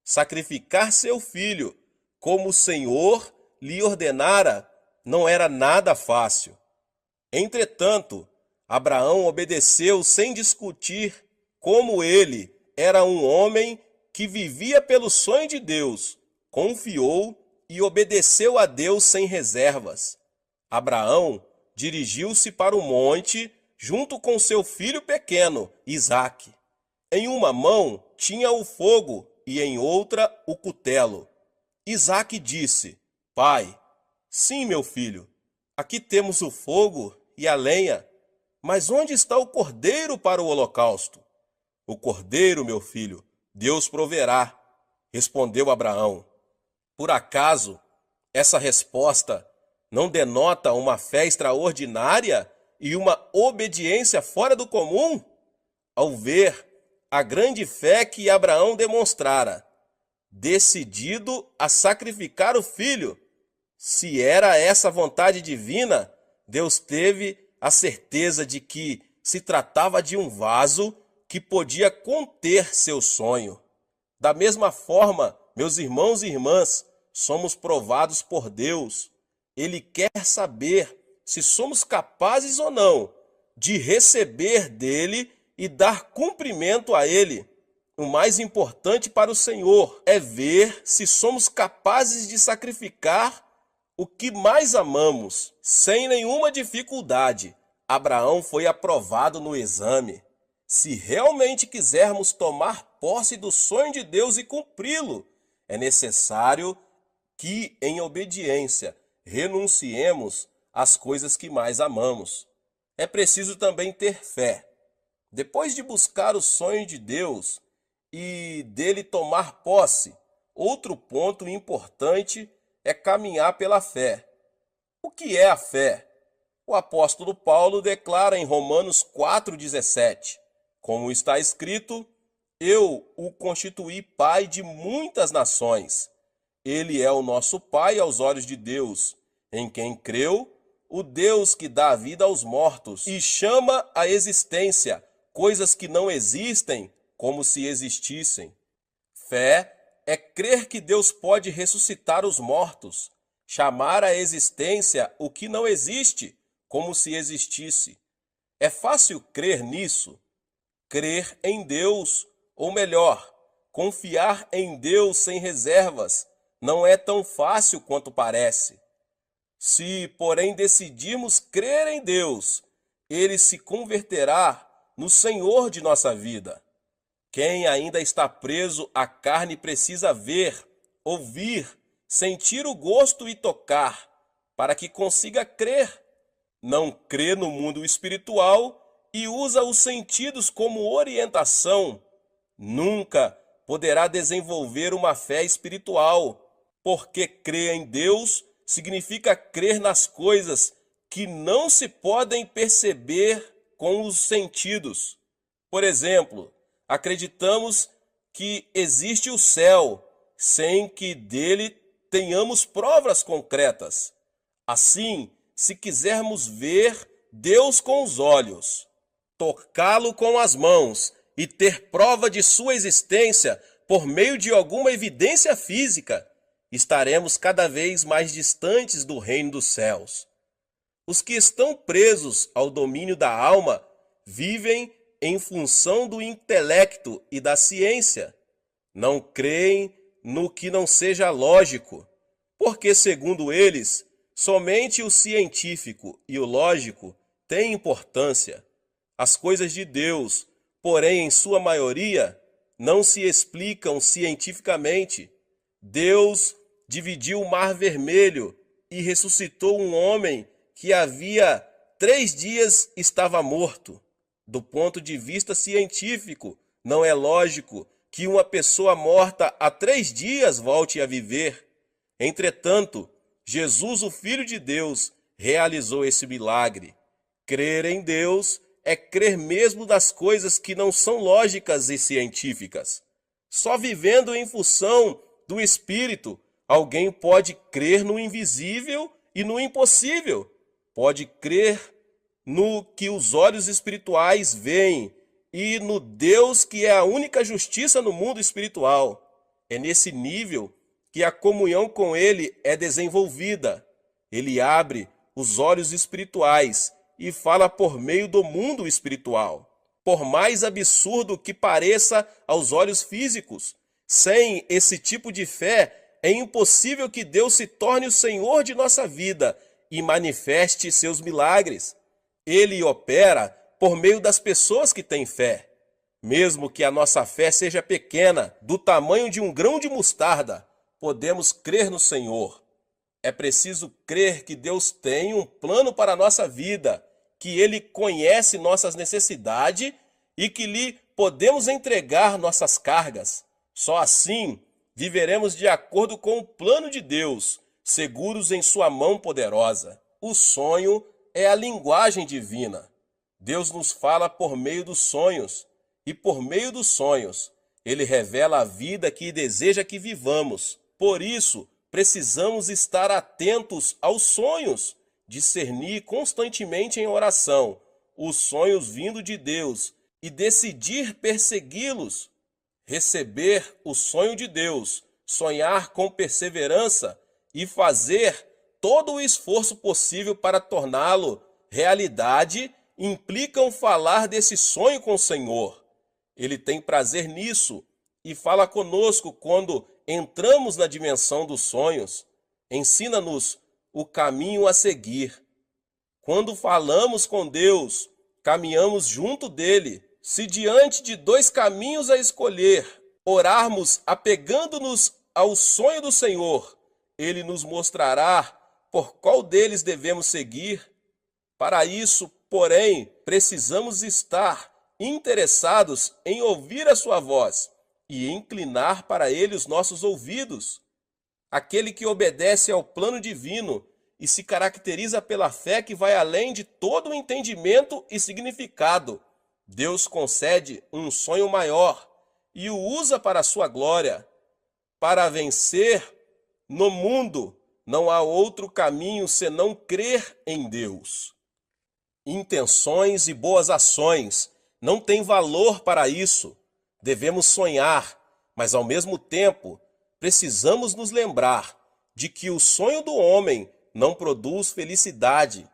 Sacrificar seu filho, como o Senhor lhe ordenara, não era nada fácil. Entretanto, Abraão obedeceu sem discutir, como ele era um homem que vivia pelo sonho de Deus, confiou e obedeceu a Deus sem reservas. Abraão dirigiu-se para o monte junto com seu filho pequeno, Isaque. Em uma mão tinha o fogo e em outra o cutelo. Isaque disse: Pai, sim, meu filho, aqui temos o fogo e a lenha, mas onde está o cordeiro para o holocausto? O cordeiro, meu filho, Deus proverá, respondeu Abraão. Por acaso, essa resposta não denota uma fé extraordinária e uma obediência fora do comum? Ao ver a grande fé que Abraão demonstrara, decidido a sacrificar o filho, se era essa vontade divina, Deus teve a certeza de que se tratava de um vaso que podia conter seu sonho. Da mesma forma, meus irmãos e irmãs, somos provados por Deus. Ele quer saber se somos capazes ou não de receber dele e dar cumprimento a ele. O mais importante para o Senhor é ver se somos capazes de sacrificar o que mais amamos. Sem nenhuma dificuldade, Abraão foi aprovado no exame. Se realmente quisermos tomar posse do sonho de Deus e cumpri-lo, é necessário que, em obediência, renunciemos às coisas que mais amamos. É preciso também ter fé. Depois de buscar o sonho de Deus e dele tomar posse, outro ponto importante é caminhar pela fé. O que é a fé? O apóstolo Paulo declara em Romanos 4,17, como está escrito: Eu o constituí pai de muitas nações. Ele é o nosso pai aos olhos de Deus, em quem creu, o Deus que dá vida aos mortos e chama à existência coisas que não existem como se existissem. Fé é crer que Deus pode ressuscitar os mortos, chamar à existência o que não existe como se existisse. É fácil crer nisso? Crer em Deus, ou melhor, confiar em Deus sem reservas, não é tão fácil quanto parece. Se, porém, decidirmos crer em Deus, Ele se converterá no Senhor de nossa vida. Quem ainda está preso à carne precisa ver, ouvir, sentir o gosto e tocar, para que consiga crer. Não crê no mundo espiritual e usa os sentidos como orientação. Nunca poderá desenvolver uma fé espiritual, porque crer em Deus significa crer nas coisas que não se podem perceber com os sentidos. Por exemplo, acreditamos que existe o céu, sem que dele tenhamos provas concretas. Assim, se quisermos ver Deus com os olhos, tocá-lo com as mãos e ter prova de sua existência por meio de alguma evidência física, estaremos cada vez mais distantes do reino dos céus. Os que estão presos ao domínio da alma vivem em função do intelecto e da ciência. Não creem no que não seja lógico, porque, segundo eles, somente o científico e o lógico têm importância. As coisas de Deus, porém, em sua maioria, não se explicam cientificamente. Deus dividiu o Mar Vermelho e ressuscitou um homem que havia 3 dias estava morto. Do ponto de vista científico, não é lógico que uma pessoa morta há 3 dias volte a viver. Entretanto, Jesus, o Filho de Deus, realizou esse milagre. Crer em Deus é crer mesmo das coisas que não são lógicas e científicas. Só vivendo em função do Espírito, alguém pode crer no invisível e no impossível. Pode crer no que os olhos espirituais veem e no Deus que é a única justiça no mundo espiritual. É nesse nível que a comunhão com Ele é desenvolvida. Ele abre os olhos espirituais e fala por meio do mundo espiritual. Por mais absurdo que pareça aos olhos físicos, sem esse tipo de fé, é impossível que Deus se torne o Senhor de nossa vida e manifeste seus milagres. Ele opera por meio das pessoas que têm fé. Mesmo que a nossa fé seja pequena, do tamanho de um grão de mostarda, podemos crer no Senhor. É preciso crer que Deus tem um plano para a nossa vida, que Ele conhece nossas necessidades e que lhe podemos entregar nossas cargas. Só assim viveremos de acordo com o plano de Deus, seguros em sua mão poderosa. O sonho é a linguagem divina. Deus nos fala por meio dos sonhos, e por meio dos sonhos, Ele revela a vida que deseja que vivamos. Por isso, precisamos estar atentos aos sonhos, discernir constantemente em oração os sonhos vindo de Deus e decidir persegui-los. Receber o sonho de Deus, sonhar com perseverança e fazer todo o esforço possível para torná-lo realidade implicam falar desse sonho com o Senhor. Ele tem prazer nisso e fala conosco quando entramos na dimensão dos sonhos. Ensina-nos o caminho a seguir. Quando falamos com Deus, caminhamos junto dele. Se diante de 2 caminhos a escolher, orarmos apegando-nos ao sonho do Senhor, Ele nos mostrará por qual deles devemos seguir. Para isso, porém, precisamos estar interessados em ouvir a sua voz e inclinar para Ele os nossos ouvidos. Aquele que obedece ao plano divino e se caracteriza pela fé que vai além de todo o entendimento e significado. Deus concede um sonho maior e o usa para a sua glória. Para vencer no mundo, não há outro caminho senão crer em Deus. Intenções e boas ações não têm valor para isso. Devemos sonhar, mas ao mesmo tempo precisamos nos lembrar de que o sonho do homem não produz felicidade.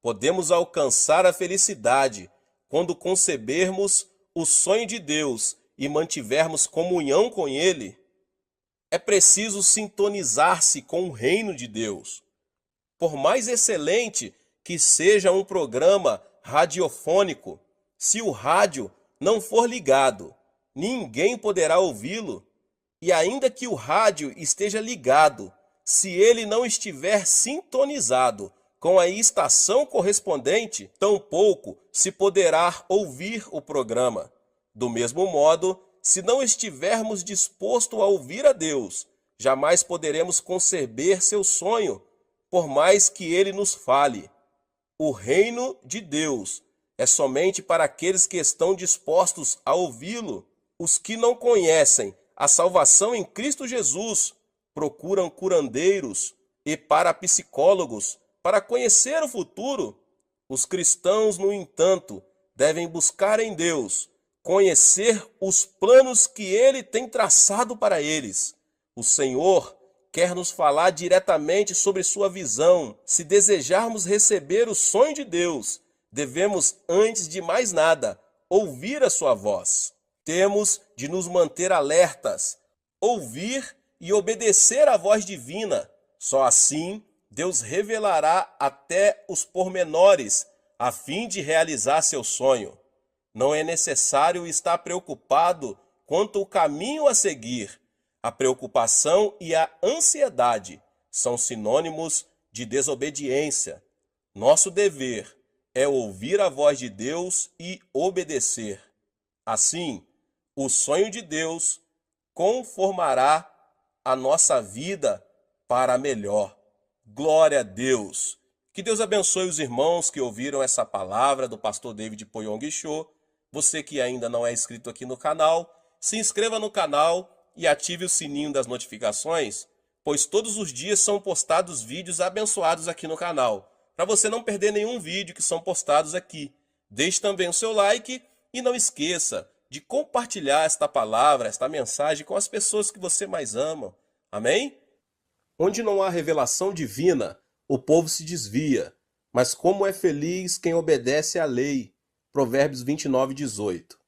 Podemos alcançar a felicidade quando concebermos o sonho de Deus e mantivermos comunhão com Ele. É preciso sintonizar-se com o reino de Deus. Por mais excelente que seja um programa radiofônico, se o rádio não for ligado, ninguém poderá ouvi-lo. E ainda que o rádio esteja ligado, se ele não estiver sintonizado com a estação correspondente, tampouco se poderá ouvir o programa. Do mesmo modo, Se não estivermos dispostos a ouvir a Deus, jamais poderemos conceber seu sonho, por mais que ele nos fale. O reino de Deus é somente para aqueles que estão dispostos a ouvi-lo. Os que não conhecem a salvação em Cristo Jesus procuram curandeiros e parapsicólogos para conhecer o futuro. Os cristãos, no entanto, devem buscar em Deus conhecer os planos que Ele tem traçado para eles. O Senhor quer nos falar diretamente sobre sua visão. Se desejarmos receber o sonho de Deus, devemos, antes de mais nada, ouvir a sua voz. Temos de nos manter alertas, ouvir e obedecer à voz divina. Só assim, Deus revelará até os pormenores, a fim de realizar seu sonho. Não é necessário estar preocupado quanto ao caminho a seguir. A preocupação e a ansiedade são sinônimos de desobediência. Nosso dever é ouvir a voz de Deus e obedecer. Assim, o sonho de Deus conformará a nossa vida para melhor. Glória a Deus! Que Deus abençoe os irmãos que ouviram essa palavra do pastor David Poyong Cho. Você que ainda não é inscrito aqui no canal, se inscreva no canal e ative o sininho das notificações, pois todos os dias são postados vídeos abençoados aqui no canal, para você não perder nenhum vídeo que são postados aqui. Deixe também o seu like e não esqueça de compartilhar esta palavra, esta mensagem com as pessoas que você mais ama. Amém? Onde não há revelação divina, o povo se desvia, mas como é feliz quem obedece à lei. Provérbios 29:18.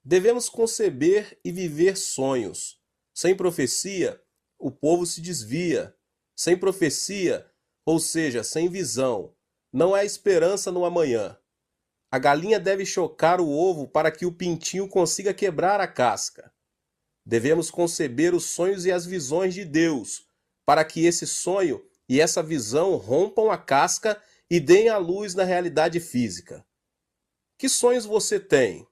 Devemos conceber e viver sonhos. Sem profecia, o povo se desvia. Sem profecia, ou seja, sem visão, não há esperança no amanhã. A galinha deve chocar o ovo para que o pintinho consiga quebrar a casca. Devemos conceber os sonhos e as visões de Deus, para que esse sonho e essa visão rompam a casca e deem a luz na realidade física. Que sonhos você tem?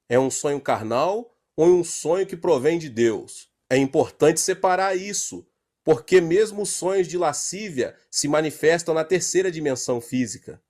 É um sonho carnal ou um sonho que provém de Deus? É importante separar isso, porque mesmo os sonhos de lascívia se manifestam na terceira dimensão física.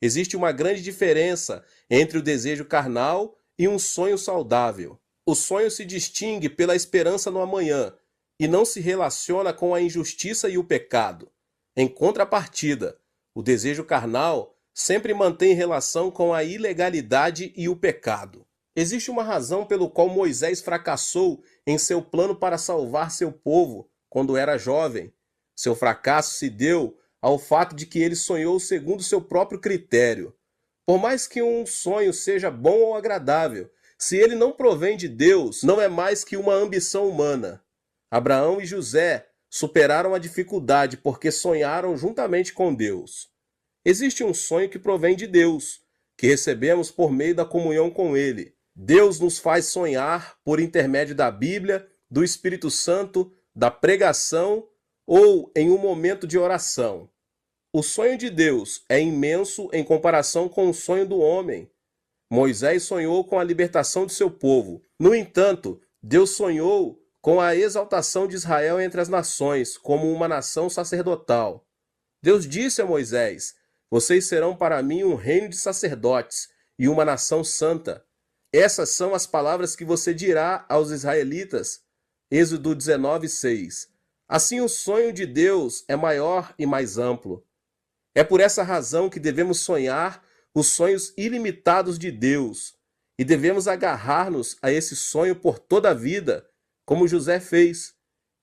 Existe uma grande diferença entre o desejo carnal e um sonho saudável. O sonho se distingue pela esperança no amanhã e não se relaciona com a injustiça e o pecado. Em contrapartida, o desejo carnal sempre mantém relação com a ilegalidade e o pecado. Existe uma razão pelo qual Moisés fracassou em seu plano para salvar seu povo quando era jovem. Seu fracasso se deu ao fato de que ele sonhou segundo seu próprio critério. Por mais que um sonho seja bom ou agradável, se ele não provém de Deus, não é mais que uma ambição humana. Abraão e José superaram a dificuldade porque sonharam juntamente com Deus. Existe um sonho que provém de Deus, que recebemos por meio da comunhão com Ele. Deus nos faz sonhar por intermédio da Bíblia, do Espírito Santo, da pregação ou em um momento de oração. O sonho de Deus é imenso em comparação com o sonho do homem. Moisés sonhou com a libertação de seu povo. No entanto, Deus sonhou com a exaltação de Israel entre as nações, como uma nação sacerdotal. Deus disse a Moisés: "Vocês serão para mim um reino de sacerdotes e uma nação santa." Essas são as palavras que você dirá aos israelitas. Êxodo 19:6. Assim, o sonho de Deus é maior e mais amplo. É por essa razão que devemos sonhar os sonhos ilimitados de Deus e devemos agarrar-nos a esse sonho por toda a vida, como José fez.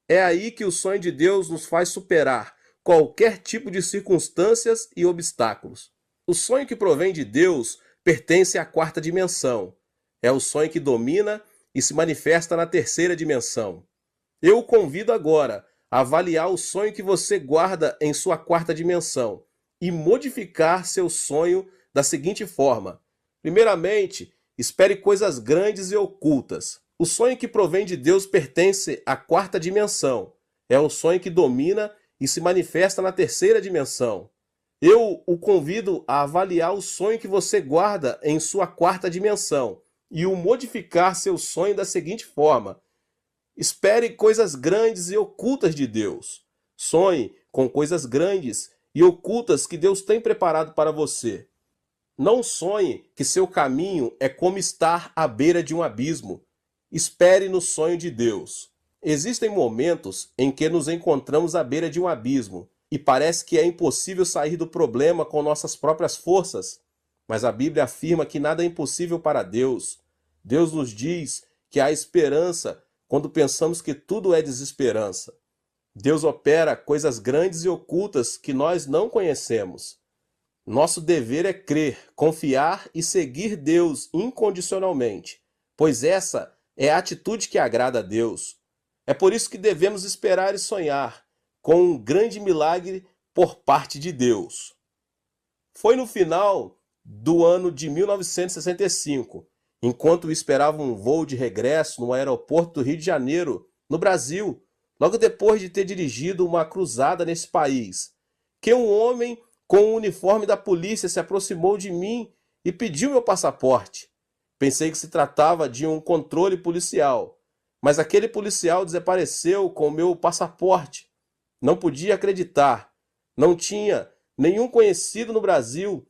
É aí que o sonho de Deus nos faz superar qualquer tipo de circunstâncias e obstáculos. O sonho que provém de Deus pertence à quarta dimensão. É o sonho que domina e se manifesta na terceira dimensão. Eu o convido agora a avaliar o sonho que você guarda em sua quarta dimensão e modificar seu sonho da seguinte forma. Primeiramente, espere coisas grandes e ocultas. O sonho que provém de Deus pertence à quarta dimensão. É o sonho que domina e se manifesta na terceira dimensão. Eu o convido a avaliar o sonho que você guarda em sua quarta dimensão e o modificar seu sonho da seguinte forma: espere coisas grandes e ocultas de Deus. Sonhe com coisas grandes e ocultas que Deus tem preparado para você. Não sonhe que seu caminho é como estar à beira de um abismo. Espere no sonho de Deus. Existem momentos em que nos encontramos à beira de um abismo e parece que é impossível sair do problema com nossas próprias forças. Mas a Bíblia afirma que nada é impossível para Deus. Deus nos diz que há esperança quando pensamos que tudo é desesperança. Deus opera coisas grandes e ocultas que nós não conhecemos. Nosso dever é crer, confiar e seguir Deus incondicionalmente, pois essa é a atitude que agrada a Deus. É por isso que devemos esperar e sonhar com um grande milagre por parte de Deus. Foi no final do ano de 1965, enquanto esperava um voo de regresso no aeroporto do Rio de Janeiro, no Brasil, logo depois de ter dirigido uma cruzada nesse país, que um homem com o uniforme da polícia se aproximou de mim e pediu meu passaporte. Pensei que se tratava de um controle policial, mas aquele policial desapareceu com o meu passaporte. Não podia acreditar. Não tinha nenhum conhecido no Brasil.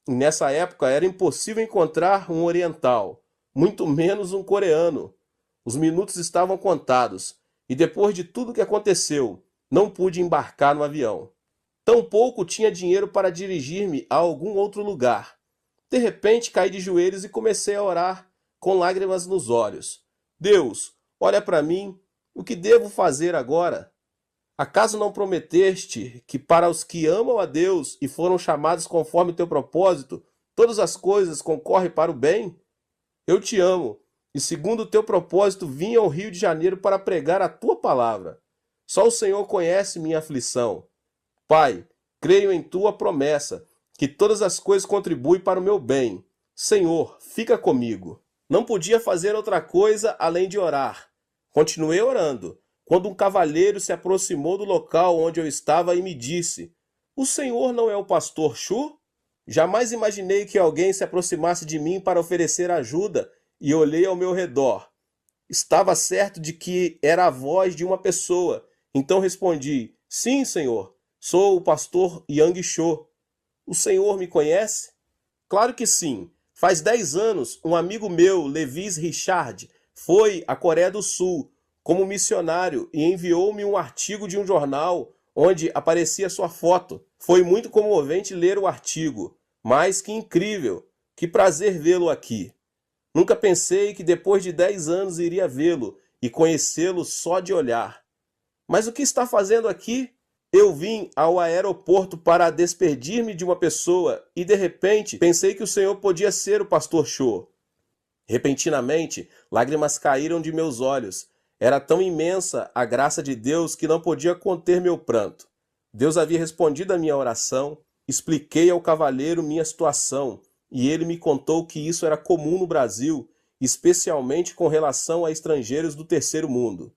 E nessa época era impossível encontrar um oriental, muito menos um coreano. Os minutos estavam contados, e depois de tudo que aconteceu, não pude embarcar no avião. Tampouco tinha dinheiro para dirigir-me a algum outro lugar. De repente caí de joelhos e comecei a orar, com lágrimas nos olhos. Deus, olha para mim, o que devo fazer agora? Acaso não prometeste que para os que amam a Deus e foram chamados conforme teu propósito, todas as coisas concorrem para o bem? Eu te amo, e segundo o teu propósito vim ao Rio de Janeiro para pregar a tua palavra. Só o Senhor conhece minha aflição. Pai, creio em tua promessa, que todas as coisas contribuem para o meu bem. Senhor, fica comigo. Não podia fazer outra coisa além de orar. Continuei orando, quando um cavalheiro se aproximou do local onde eu estava e me disse: o senhor não é o pastor Chu? Jamais imaginei que alguém se aproximasse de mim para oferecer ajuda e olhei ao meu redor. Estava certo de que era a voz de uma pessoa, então respondi: sim, senhor, sou o pastor Yang Cho. O senhor me conhece? Claro que sim. Faz 10 anos, um amigo meu, Levis Richard, foi à Coreia do Sul como missionário e enviou-me um artigo de um jornal onde aparecia sua foto. Foi muito comovente ler o artigo, mas que incrível, que prazer vê-lo aqui. Nunca pensei que depois de 10 anos iria vê-lo e conhecê-lo só de olhar. Mas o que está fazendo aqui? Eu vim ao aeroporto para despedir-me de uma pessoa e de repente pensei que o senhor podia ser o pastor Cho. Repentinamente, lágrimas caíram de meus olhos. Era tão imensa a graça de Deus que não podia conter meu pranto. Deus havia respondido à minha oração, expliquei ao cavalheiro minha situação e ele me contou que isso era comum no Brasil, especialmente com relação a estrangeiros do terceiro mundo.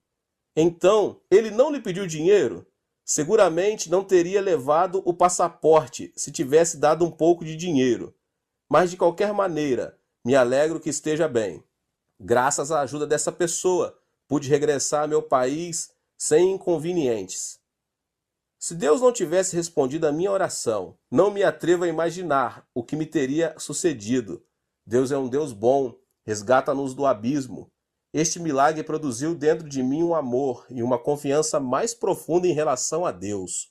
Então, ele não lhe pediu dinheiro? Seguramente não teria levado o passaporte se tivesse dado um pouco de dinheiro. Mas de qualquer maneira, me alegro que esteja bem. Graças à ajuda dessa pessoa, pude regressar ao meu país sem inconvenientes. Se Deus não tivesse respondido à minha oração, não me atrevo a imaginar o que me teria sucedido. Deus é um Deus bom, resgata-nos do abismo. Este milagre produziu dentro de mim um amor e uma confiança mais profunda em relação a Deus.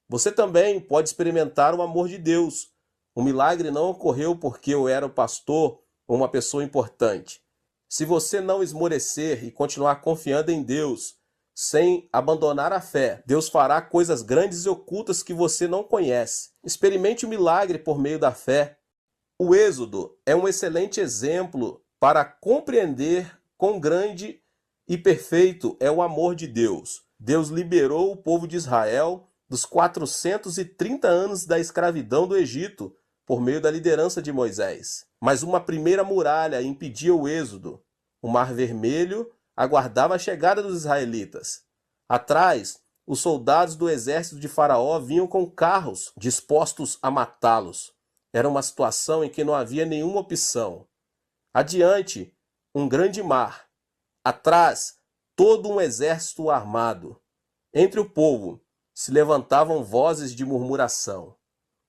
Você também pode experimentar o amor de Deus. O milagre não ocorreu porque eu era o pastor ou uma pessoa importante. Se você não esmorecer e continuar confiando em Deus, sem abandonar a fé, Deus fará coisas grandes e ocultas que você não conhece. Experimente o milagre por meio da fé. O Êxodo é um excelente exemplo para compreender quão grande e perfeito é o amor de Deus. Deus liberou o povo de Israel dos 430 anos da escravidão do Egito por meio da liderança de Moisés. Mas uma primeira muralha impedia o êxodo. O Mar Vermelho aguardava a chegada dos israelitas. Atrás, os soldados do exército de Faraó vinham com carros dispostos a matá-los. Era uma situação em que não havia nenhuma opção. Adiante, um grande mar. Atrás, todo um exército armado. Entre o povo se levantavam vozes de murmuração.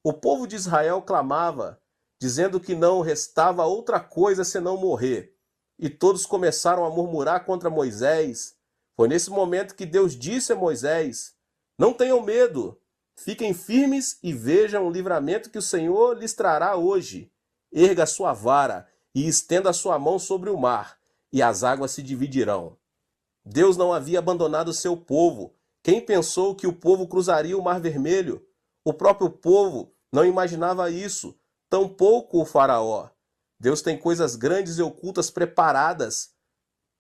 O povo de Israel clamava, dizendo que não restava outra coisa senão morrer. E todos começaram a murmurar contra Moisés. Foi nesse momento que Deus disse a Moisés: não tenham medo, fiquem firmes e vejam o livramento que o Senhor lhes trará hoje. Erga a sua vara e estenda a sua mão sobre o mar, e as águas se dividirão. Deus não havia abandonado o seu povo. Quem pensou que o povo cruzaria o Mar Vermelho? O próprio povo não imaginava isso, tampouco o faraó. Deus tem coisas grandes e ocultas preparadas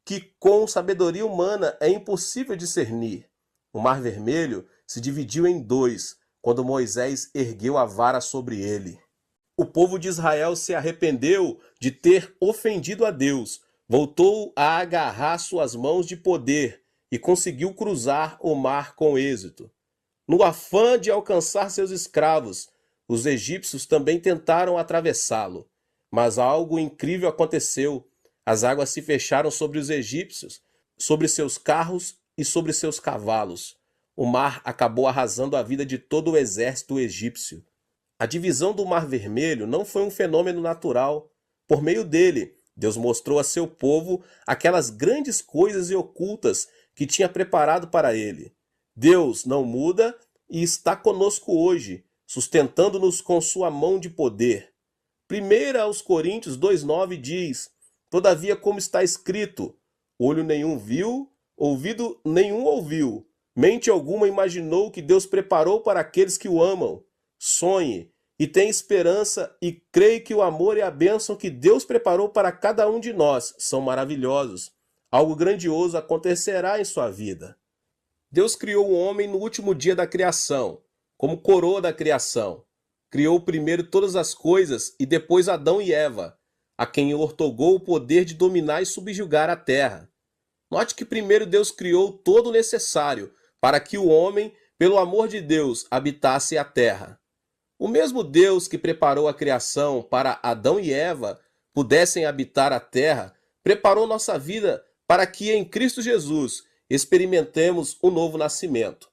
que com sabedoria humana é impossível discernir. O Mar Vermelho se dividiu em dois quando Moisés ergueu a vara sobre ele. O povo de Israel se arrependeu de ter ofendido a Deus, voltou a agarrar suas mãos de poder e conseguiu cruzar o mar com êxito. No afã de alcançar seus escravos, os egípcios também tentaram atravessá-lo, mas algo incrível aconteceu. As águas se fecharam sobre os egípcios, sobre seus carros e sobre seus cavalos. O mar acabou arrasando a vida de todo o exército egípcio. A divisão do Mar Vermelho não foi um fenômeno natural. Por meio dele, Deus mostrou a seu povo aquelas grandes coisas e ocultas que tinha preparado para ele. Deus não muda e está conosco hoje, sustentando-nos com sua mão de poder. 1 aos Coríntios 2,9 diz: todavia, como está escrito, olho nenhum viu, ouvido nenhum ouviu, mente alguma imaginou que Deus preparou para aqueles que o amam. Sonhe e tenha esperança e creia que o amor e a bênção que Deus preparou para cada um de nós são maravilhosos. Algo grandioso acontecerá em sua vida. Deus criou o homem no último dia da criação, como coroa da criação. Criou primeiro todas as coisas e depois Adão e Eva, a quem ortogou o poder de dominar e subjugar a terra. Note que primeiro Deus criou todo o necessário para que o homem, pelo amor de Deus, habitasse a terra. O mesmo Deus que preparou a criação para Adão e Eva pudessem habitar a terra, preparou nossa vida para que em Cristo Jesus experimentemos o novo nascimento.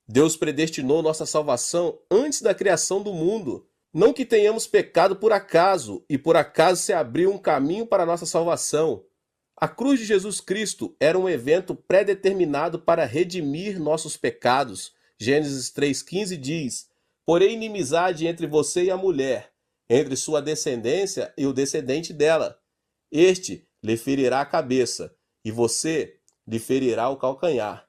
Deus predestinou nossa salvação antes da criação do mundo. Não que tenhamos pecado por acaso, e por acaso se abriu um caminho para a nossa salvação. A cruz de Jesus Cristo era um evento pré-determinado para redimir nossos pecados. Gênesis 3,15 diz: porém inimizade entre você e a mulher, entre sua descendência e o descendente dela. Este lhe ferirá a cabeça, e você lhe ferirá o calcanhar.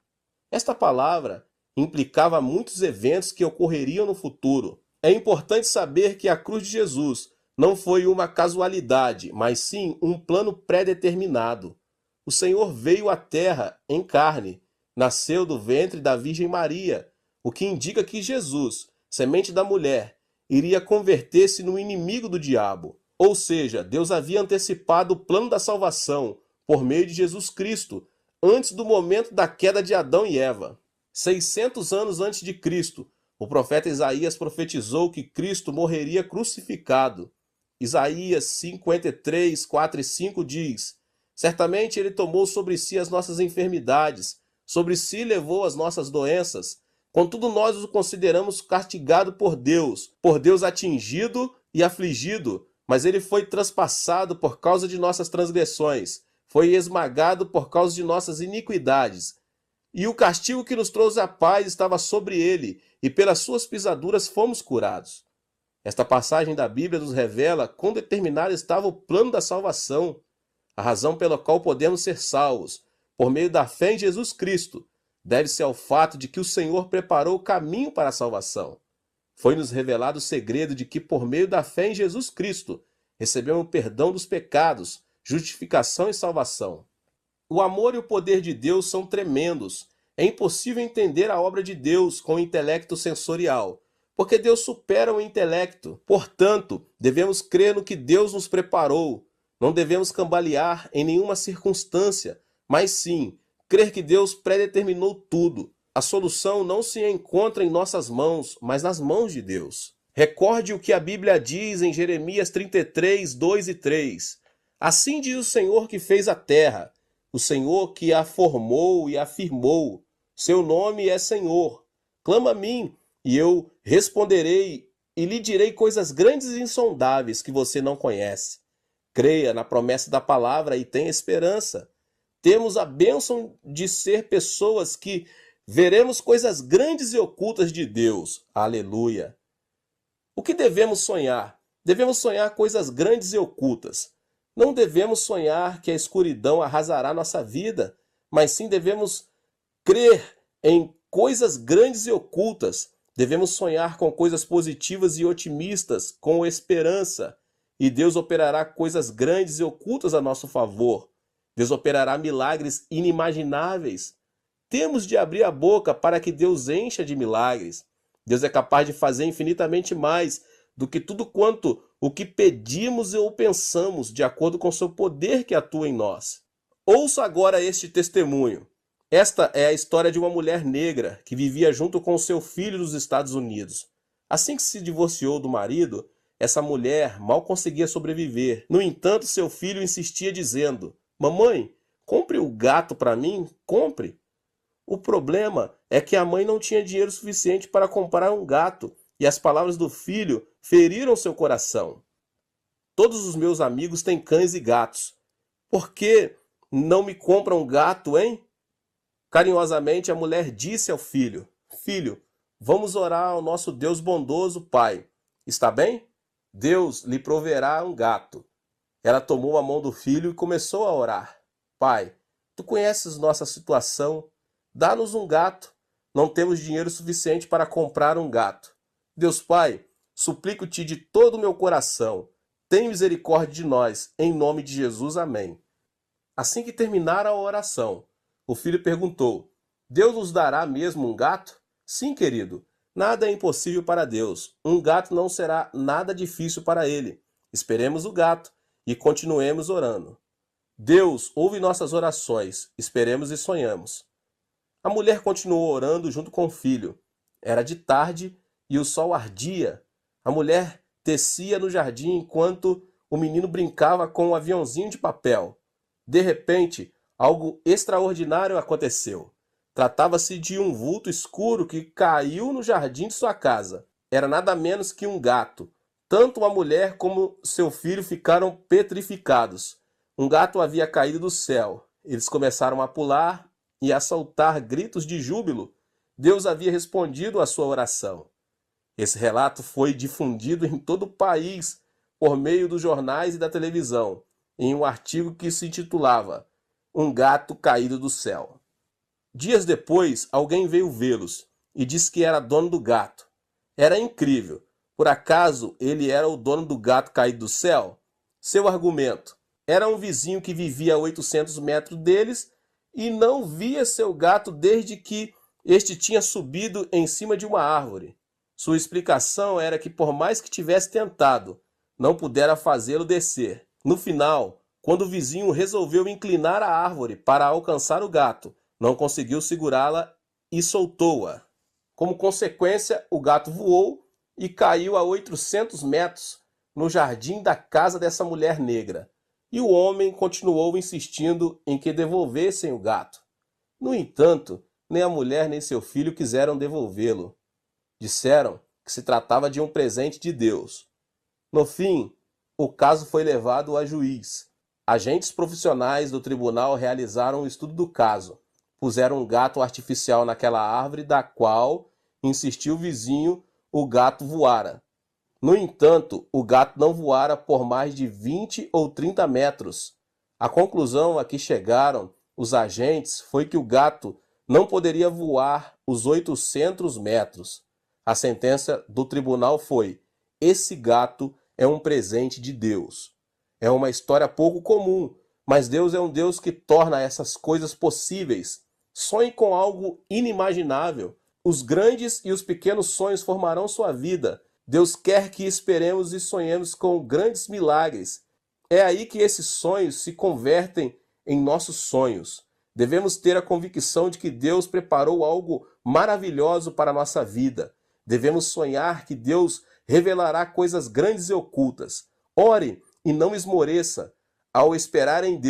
Esta palavra implicava muitos eventos que ocorreriam no futuro. É importante saber que a cruz de Jesus não foi uma casualidade, mas sim um plano pré-determinado. O Senhor veio à terra em carne, nasceu do ventre da Virgem Maria, o que indica que Jesus, semente da mulher, iria converter-se no inimigo do diabo. Ou seja, Deus havia antecipado o plano da salvação por meio de Jesus Cristo, antes do momento da queda de Adão e Eva. 600 anos antes de Cristo, o profeta Isaías profetizou que Cristo morreria crucificado. Isaías 53, 4 e 5 diz: certamente ele tomou sobre si as nossas enfermidades, sobre si levou as nossas doenças. Contudo, nós o consideramos castigado por Deus atingido e afligido, mas ele foi transpassado por causa de nossas transgressões, foi esmagado por causa de nossas iniquidades. E o castigo que nos trouxe a paz estava sobre ele, e pelas suas pisaduras fomos curados. Esta passagem da Bíblia nos revela quão determinado estava o plano da salvação, a razão pela qual podemos ser salvos, por meio da fé em Jesus Cristo, deve-se ao fato de que o Senhor preparou o caminho para a salvação. Foi-nos revelado o segredo de que, por meio da fé em Jesus Cristo, recebemos o perdão dos pecados, justificação e salvação. O amor e o poder de Deus são tremendos. É impossível entender a obra de Deus com o intelecto sensorial, porque Deus supera o intelecto. Portanto, devemos crer no que Deus nos preparou. Não devemos cambalear em nenhuma circunstância, mas sim crer que Deus predeterminou tudo. A solução não se encontra em nossas mãos, mas nas mãos de Deus. Recorde o que a Bíblia diz em Jeremias 33, 2 e 3. Assim diz o Senhor que fez a terra, o Senhor que a formou e afirmou. Seu nome é Senhor. Clama a mim, e eu responderei e lhe direi coisas grandes e insondáveis que você não conhece. Creia na promessa da palavra e tenha esperança. Temos a bênção de ser pessoas que veremos coisas grandes e ocultas de Deus. Aleluia. O que devemos sonhar? Devemos sonhar coisas grandes e ocultas. Não devemos sonhar que a escuridão arrasará nossa vida, mas sim devemos crer em coisas grandes e ocultas. Devemos sonhar com coisas positivas e otimistas, com esperança. E Deus operará coisas grandes e ocultas a nosso favor. Deus operará milagres inimagináveis. Temos de abrir a boca para que Deus encha de milagres. Deus é capaz de fazer infinitamente mais do que tudo quanto o que pedimos ou pensamos, de acordo com seu poder que atua em nós. Ouça agora este testemunho. Esta é a história de uma mulher negra que vivia junto com seu filho nos Estados Unidos. Assim que se divorciou do marido, essa mulher mal conseguia sobreviver. No entanto, seu filho insistia dizendo: "Mamãe, compre o gato para mim, compre." O problema é que a mãe não tinha dinheiro suficiente para comprar um gato, e as palavras do filho feriram seu coração. "Todos os meus amigos têm cães e gatos. Por que não me compram um gato, hein?" Carinhosamente a mulher disse ao filho: "Filho, vamos orar ao nosso Deus bondoso, Pai. Está bem? Deus lhe proverá um gato." Ela tomou a mão do filho e começou a orar. "Pai, tu conheces nossa situação. Dá-nos um gato. Não temos dinheiro suficiente para comprar um gato. Deus Pai, suplico-te de todo o meu coração. Tem misericórdia de nós, em nome de Jesus. Amém." Assim que terminara a oração, o filho perguntou: "Deus nos dará mesmo um gato?" "Sim, querido. Nada é impossível para Deus. Um gato não será nada difícil para ele. Esperemos o gato e continuemos orando. Deus ouve nossas orações. Esperemos e sonhamos." A mulher continuou orando junto com o filho. Era de tarde e o sol ardia. A mulher tecia no jardim enquanto o menino brincava com um aviãozinho de papel. De repente, algo extraordinário aconteceu. Tratava-se de um vulto escuro que caiu no jardim de sua casa. Era nada menos que um gato. Tanto a mulher como seu filho ficaram petrificados. Um gato havia caído do céu. Eles começaram a pular e a soltar gritos de júbilo. Deus havia respondido à sua oração. Esse relato foi difundido em todo o país por meio dos jornais e da televisão, em um artigo que se intitulava "Um gato caído do céu." Dias depois, alguém veio vê-los e disse que era dono do gato. Era incrível. Por acaso ele era o dono do gato caído do céu? Seu argumento: era um vizinho que vivia a 800 metros deles e não via seu gato desde que este tinha subido em cima de uma árvore. Sua explicação era que, por mais que tivesse tentado, não pudera fazê-lo descer. No final, quando o vizinho resolveu inclinar a árvore para alcançar o gato, não conseguiu segurá-la e soltou-a. Como consequência, o gato voou e caiu a 800 metros no jardim da casa dessa mulher negra. E o homem continuou insistindo em que devolvessem o gato. No entanto, nem a mulher nem seu filho quiseram devolvê-lo. Disseram que se tratava de um presente de Deus. No fim, o caso foi levado a juiz. Agentes profissionais do tribunal realizaram um estudo do caso. Puseram um gato artificial naquela árvore da qual, insistiu o vizinho, o gato voara. No entanto, o gato não voara por mais de 20 ou 30 metros. A conclusão a que chegaram os agentes foi que o gato não poderia voar os 800 metros. A sentença do tribunal foi: esse gato é um presente de Deus. É uma história pouco comum, mas Deus é um Deus que torna essas coisas possíveis. Sonhe com algo inimaginável. Os grandes e os pequenos sonhos formarão sua vida. Deus quer que esperemos e sonhemos com grandes milagres. É aí que esses sonhos se convertem em nossos sonhos. Devemos ter a convicção de que Deus preparou algo maravilhoso para a nossa vida. Devemos sonhar que Deus revelará coisas grandes e ocultas. Ore e não esmoreça. Ao esperar em Deus,